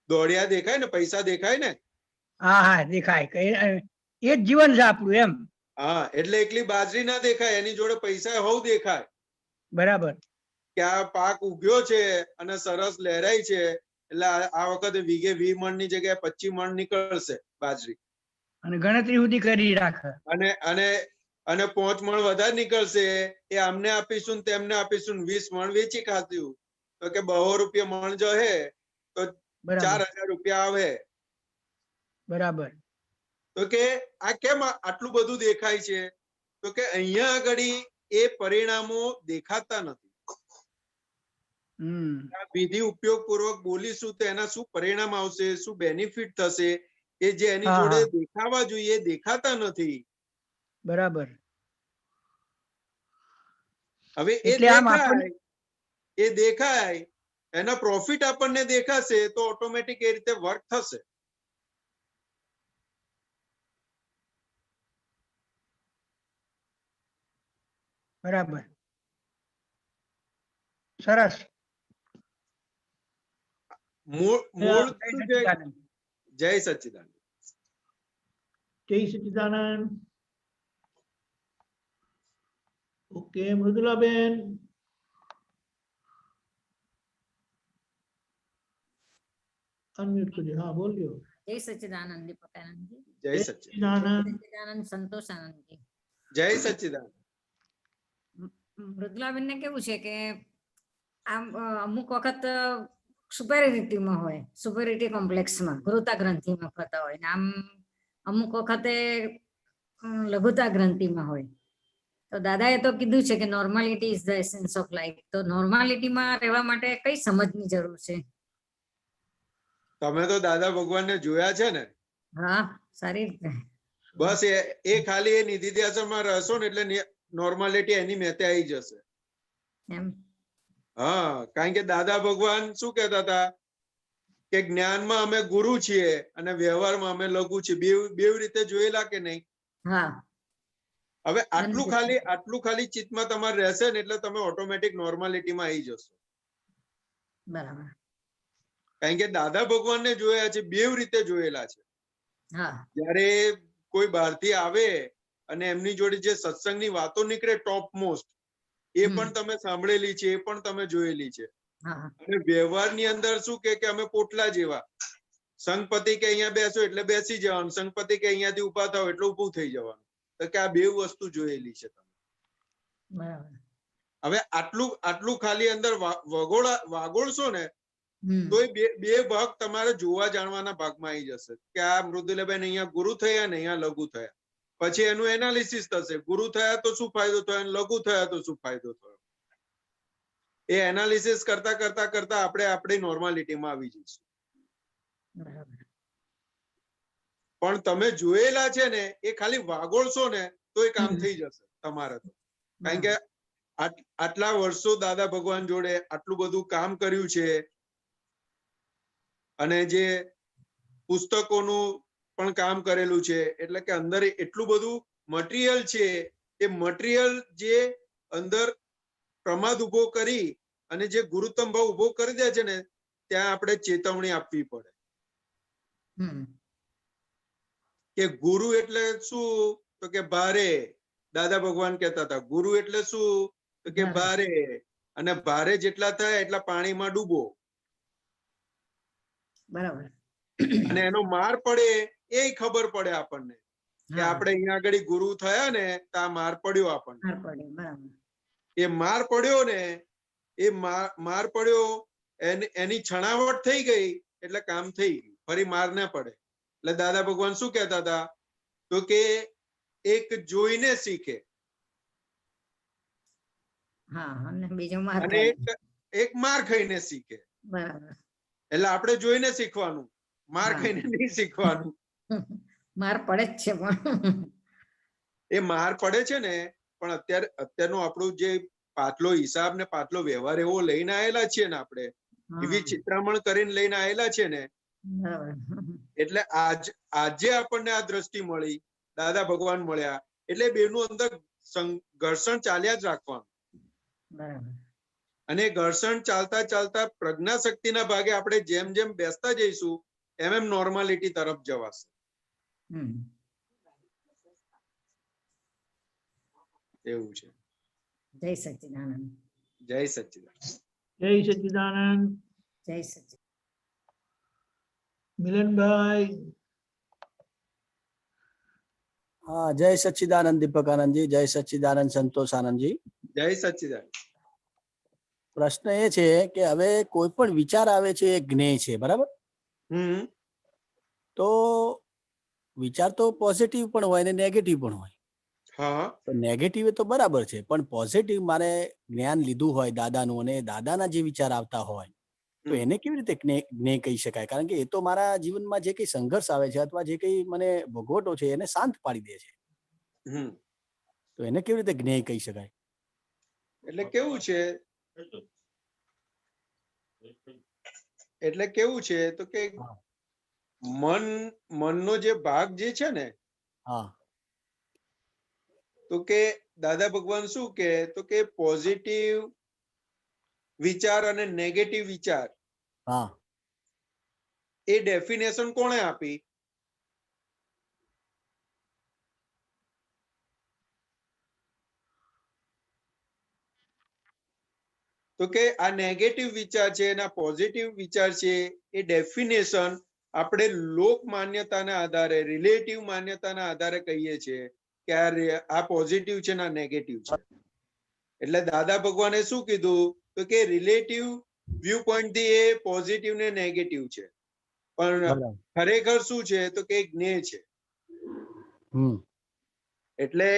દોડ્યા દેખાય ને, પૈસા દેખાય ને? હા દેખાય. એ જ જીવન છે આપણું એમ. હા, એટલે એકલી બાજરી ના દેખાય, એની જોડે પૈસા હોવ દેખાય. બરાબર. કે આ પાક ઉગ્યો છે અને સરસ લહેરાય છે, એટલે આ વખતે વીઘે 20 મણ ની જગ્યાએ 25 મણ નીકળશે બાજરી. અને ગણતરી સુધી કરી રાખે. અને 5 મણ વધારે નીકળશે, એ આમને આપીશું તેમને આપીશું, 20 મણ વેચી ખાધું તો કે 200 રૂપિયા મણ જો હે તો 4000 રૂપિયા આવે. બરાબર. તો કે આ કેમ આટલું બધું દેખાય છે? તો કે અહીંયા આગળ એ પરિણામો દેખાતા નથી. વિધિ ઉપયોગ પૂર્વક બોલીશું તો એના શું પરિણામ આવશે, શું બેનિફિટ થશે, એ જે એની જોડે દેખાવા જોઈએ દેખાતા નથી. બરાબર. હવે એ દેખાય એના પ્રોફિટ આપણને દેખાશે તો ઓટોમેટિક એ રીતે વર્ક થશે. બરાબર. સરસ. મૂળ જય સચ્ચિદાનંદ. જય સચ્ચિદાનંદ. ઓકે, મૃદુલાબેન. અનમ્યુટ કરજો. હા, બોલ્યો. જય સચ્ચિદાનંદ દીપકાનંદજી. જય જય સચ્ચિદાનંદ. સચ્ચિદાનંદ. સંતોષાનંદજી. જય સચ્ચિદાનંદ. મૃદુલાબેન ને કેવું છે કે આમ અમુક વખત સુપેરિટીમાં હોય, સુપેરિટી કોમ્પ્લેક્સમાં ગુરુતા ગ્રંથિમાં થતા હોય ને આમ અમુક વખતે લઘુતા ગ્રંથિમાં હોય. તો દાદાએ તો કીધું છે કે normality is the essence of life. તો નોર્માલિટીમાં રહેવા માટે કઈ સમજની જરૂર છે? તમે તો દાદા ભગવાનને જોયા છે ને? હા, સારી રીતે. બસ એ ખાલી એ નિધિ ધ્યાસનમાં રહેશો ને એટલે નોર્માલિટી એની મેતે આવી જશે. એમ? હા, કારણ કે દાદા ભગવાન શું કહેતા હતા કે જ્ઞાનમાં અમે ગુરુ છીએ અને વ્યવહારમાં અમે લઘુ છીએ. બેવ રીતે જોયેલા કે નહીં? હા. હવે આટલું ખાલી ચિત્તમાં તમારે રહેશે ને એટલે તમે ઓટોમેટિક નોર્માલિટીમાં આવી જશો. બરાબર. કારણ કે દાદા ભગવાનને જોયા છે, બેવ રીતે જોયેલા છે. હા. જયારે કોઈ બહારથી આવે અને એમની જોડે જે સત્સંગની વાતો નીકળે ટોપ મોસ્ટ, એ પણ તમે સાંભળેલી છે, એ પણ તમે જોયેલી છે. અને વ્યવહારની અંદર શું કે અમે પોટલા જેવા, સંઘપતિ કે અહીંયા બેસો એટલે બેસી જવાનું, સંઘપતિ કે અહીંયાથી ઉભા થાવ એટલે ઉભું થઈ જવાનું. તો કે આ બે વસ્તુ જોયેલી છે તમે. હવે આટલું ખાલી અંદર વાગોળશો ને તો એ બે ભાગ તમારે જોવા જાણવાના ભાગમાં આવી જશે કે આ મૃદુલાબેન અહીંયા ગુરુ થયા ને અહીંયા લઘુ થયા. પછી એનું એનાલિસિસ થશે, ગુરુ થયા તો શું ફાયદો થયો, લઘુ થયા તો શું ફાયદો થયો. એ એનાલિસિસ કરતા કરતા કરતા આપણે આપણી નોર્માલિટીમાં આવી જઈશું. પણ તમે જોયેલા છે ને એ ખાલી વાગોળશો ને તો એ કામ થઈ જશે તમારે તો. કારણ કે આટલા વર્ષો દાદા ભગવાન જોડે આટલું બધું કામ કર્યું છે અને જે પુસ્તકોનું પણ કામ કરેલું છે, એટલે કે અંદર એટલું બધું મટીરિયલ છે. એ મટીરિયલ જે અંદર પ્રમાદ ઉભો કરી અને જે ગુરુત્તમ ભાવ ઉભો કરી દે છે ને ત્યાં આપણે ચેતવણી આપવી પડે કે ગુરુ એટલે શું? તો કે ભારે. દાદા ભગવાન કહેતા હતા ગુરુ એટલે શું? તો કે ભારે. અને ભારે જેટલા થાય એટલા પાણીમાં ડૂબો. બરાબર. અને એનો માર પડે એ ખબર પડે આપણને કે આપણે અહીંયા આગળ ગુરુ થયા ને તો આ માર પડ્યો આપણને. એ માર પડ્યો ને એ માર પડ્યો એની છણાવટ થઈ ગઈ એટલે કામ થઈ ગયું, ફરી માર ના પડે. એટલે દાદા ભગવાન શું કહેતા હતા? તો કે એક જોઈને શીખે અને એક માર ખાઈને શીખે. એટલે આપણે જોઈને શીખવાનું, માર ખાઈને નહીં શીખવાનું. માર પડે જ છે પણ એ માર પડે છે ને, પણ અત્યારનો આપણું જે પાછલો હિસાબ ને પાછલો વ્યવહાર એવો લઈને આવેલા છીએ ને આપણે, એવી ચિત્રામણ કરીને લઈને આવેલા છે ને, એટલે આજે આપણને આ દ્રષ્ટિ મળી, દાદા ભગવાન મળ્યા એટલે બેનું અંદર ઘર્ષણ ચાલ્યા જ રાખવાનું. અને ઘર્ષણ ચાલતા ચાલતા પ્રજ્ઞા શક્તિના ભાગે આપણે જેમ જેમ બેસતા જઈશું એમ એમ નોર્માલિટી તરફ જવાશે. એવું છે. જય સચ્ચિદાનંદ. જય સચ્ચિદાનંદ. જય સચ્ચિદાનંદ. જય સચ્ચિદાનંદ. મિલનભાઈ. હા, જય સચ્ચિદાનંદ દીપકાનંદજી. જય સચ્ચિદાનંદ સંતોષાનંદજી. જય સચ્ચિદાનંદ. પ્રશ્ન એ છે કે હવે કોઈ પણ વિચાર આવે છે એ જ્ઞેય છે, બરાબર? તો વિચાર તો પોઝિટિવ પણ હોય ને નેગેટિવ પણ હોય. તો નેગેટિવ તો બરાબર છે, પણ પોઝિટિવ મારે જ્ઞાન લીધું હોય દાદાનું અને દાદાના જે વિચાર આવતા હોય તો એને કેવી રીતે જ્ઞેય કહી શકાય? કારણ કે એ તો મારા જીવનમાં જે કઈ સંઘર્ષ આવે છે અથવા જે કઈ મને ભોગવટો છે એને શાંત પાડી દે છે. તો એને કેવી રીતે જ્ઞેય કહી શકાય? એટલે કેવું છે તો કે મનનો જે ભાગ જે છે ને, તો કે દાદા ભગવાન શું કે તો કે પોઝિટિવ વિચાર અને નેગેટિવ વિચાર એ ડેફિનેશન કોણે આપી? તો કે આ નેગેટિવ વિચાર છે અને પોઝિટિવ વિચાર છે એ ડેફિનેશન આપણે લોક માન્યતાના આધારે, રિલેટિવ માન્યતાના આધારે કહીએ છીએ કે આ પોઝિટિવ છે ને આ નેગેટિવ છે. એટલે દાદા ભગવાને શું કીધું? તો કે રિલેટિવ વ્યૂ પોઈન્ટ થી એ પોઝિટિવ ને નેગેટિવ છે, પણ ખરેખર શું છે? તો કે જ્ઞેય છે. એટલે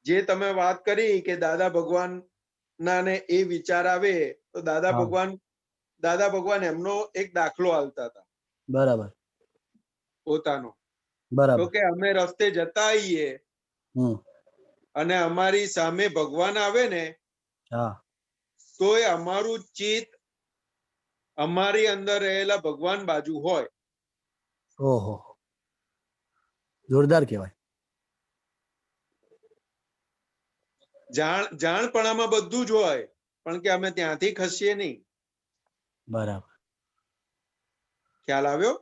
જે તમે વાત કરી કે દાદા ભગવાન ના ને એ વિચાર આવે તો દાદા ભગવાન એમનો એક દાખલો આલતા હતા. બરાબર. પોતાનો. બરાબર. તો કે અમે રસ્તે જતા આવીએ અને અમારી સામે ભગવાન આવે ને, તો એ અમારું ચિત્ત અમારી અંદર રહેલા ભગવાન બાજુ હોય. ઓહો, જોરદાર કહેવાય. જાણપણામાં બધું જ હોય, પણ કે અમે ત્યાંથી ખસીએ નહીં. બરાબર. ખ્યાલ આવ્યો?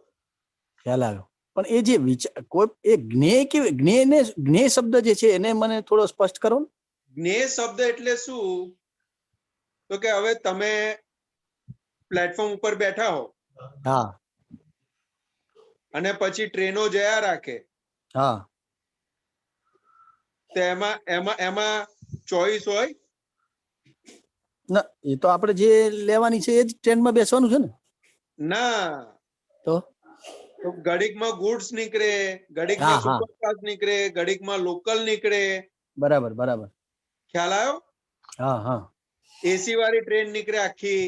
ખ્યાલ આવ્યો. પણ એ જે વિચાર કોઈ એ જ્ઞેય શબ્દ જે છે એને મને થોડો સ્પષ્ટ કરો. જ્ઞેય શબ્દ એટલે શું? તો કે હવે તમે પ્લેટફોર્મ ઉપર બેઠા હો, હા, અને પછી ટ્રેનો જયા રાખે, હા, તો એમાં ચોઈસ હોય? ના, એ તો આપણે જે લેવાની છે એ જ ટ્રેનમાં બેસવાનું છે ને. ના, તો ઘડીકમાં ગુડ્સ નીકળે, ઘડીકમાં સુપરફાસ્ટ નીકળે, ઘડીકમાં લોકલ નીકળે. બરાબર, બરાબર. ખ્યાલ આવ્યો? હા, હા. એસી વાળી ટ્રેન નીકળે, આખી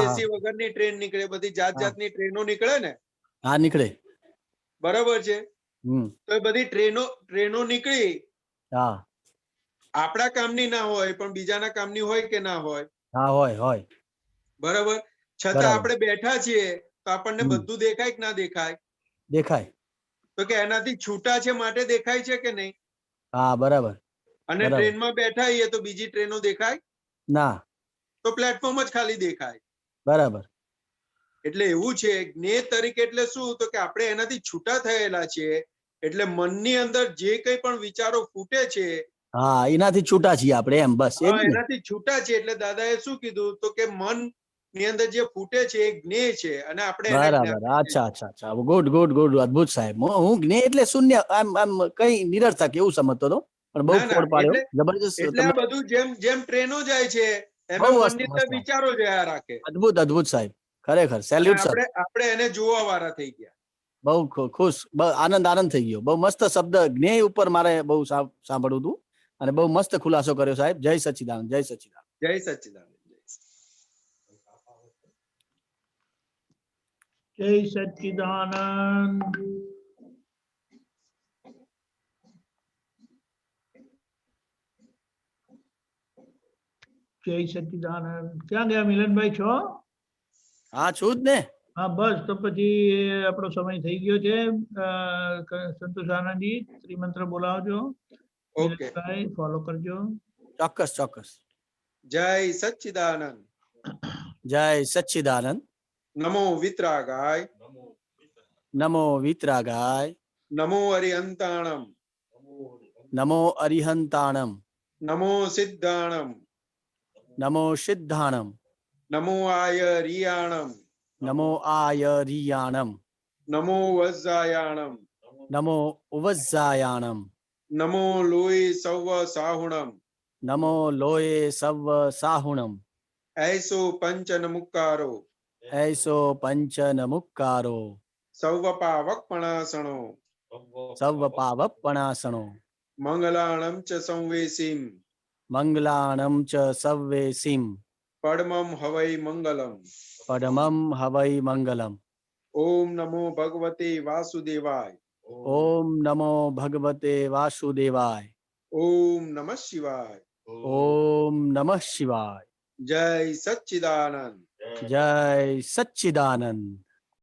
એસી વગરની ટ્રેન નીકળે, બધી જાત જાતની ટ્રેનો નીકળે ને. હા, નીકળે. બરાબર છે. તો એ બધી ટ્રેનો નીકળી, આપણા કામની ના હોય પણ બીજાના કામની હોય કે ના હોય? હા, હોય. બરાબર. છતાં આપણે બેઠા છીએ તો આપણને બધું દેખાય કે ના દેખાય? દેખાય. તો કે એનાથી છૂટા છે માટે દેખાય છે કે નહીં? હા, બરાબર. અને ટ્રેનમાં બેઠા છીએ તો બીજી ટ્રેનો દેખાય? ના. તો પ્લેટફોર્મ જ ખાલી દેખાય. બરાબર. એટલે એવું છે, જ્ઞેય તરીકે એટલે શું? તો કે આપણે એનાથી છૂટા થયેલા છીએ, એટલે મનની અંદર જે કંઈ પણ વિચારો ફૂટે છે, હા, એનાથી છૂટા છીએ આપણે, એમ. બસ એનાથી છૂટા છે. એટલે દાદાએ શું કીધું? તો કે મન ની અંદર જે ફૂટે છે એ જ્ઞેય છે, અને આપણે બરાબર. અચ્છા. ગુડ. અદ્ભુત સાહેબ. હું જ્ઞેય એટલે શૂન્ય, આમ કઈ નિરર્થક એવું સમજતો હતો, પણ બહુ ફોડ પાડ્યો. જબરજસ્ત. એટલે આ બધું જેમ ટ્રેનો જાય છે એમ મનની અંદર વિચારો જયા રાખે. અદ્ભુત સાહેબ, ખરેખર સેલ્યુટ સર. આપણે એને જોવા વાળા થઈ ગયા. બહુ ખુશ, આનંદ થઈ ગયો. બહુ મસ્ત શબ્દ જ્ઞેય ઉપર મારે બહુ સાંભળવું હતું, અને બહુ મસ્ત ખુલાસો કર્યો સાહેબ. જય સચ્ચિદાનંદ. જય સચ્ચિદાનંદ. જય સચ્ચિદાનંદ. જય સચ્ચિદાનંદ. ક્યાં ગયા મિલનભાઈ? છો? હા, છું જ ને. હા, બસ તો પછી આપણો સમય થઈ ગયો છે. સંતોષ આનંદજી, ત્રિમંત્ર બોલાવજો. ઓકે, ફોલો કરજો. ચોક્કસ. જય સચ્ચિદાનંદ. જય સચ્ચિદાનંદ. નમો વિતરાગાય. નમો વિતરાગાય. નમો અરિહંતાણમ. નમો અરિહંતાણમ. નમો સિદ્ધાણમ. નમો સિદ્ધાણમ. નમો આયરિયાણમ. નમો આયરિયાણમ. નમો વજ્જાયાણમ. નમો ઉવજ્જાયાણમ. નમો લોય સૌવ સાહુણમ. નમો લોય સવ સાહુણમ. ऐसो पंचन मुक्कारो. ऐसो पंचन मुक्कारो. सौव पावक पणासणो. सव पावक पणासणो. मंगलाणम च संवेसीम. मंगलाणम च संवेसीम. परमं हवै मंगलम. परमं हवै मंगलम. ओम नमो भगवते वासुदेवाय. ओम नमो भगवते वासुदेवाय. ओम नमः शिवाय. ओम नमः शिवाय. जय सच्चिदानंद. जय सच्चिदानंद.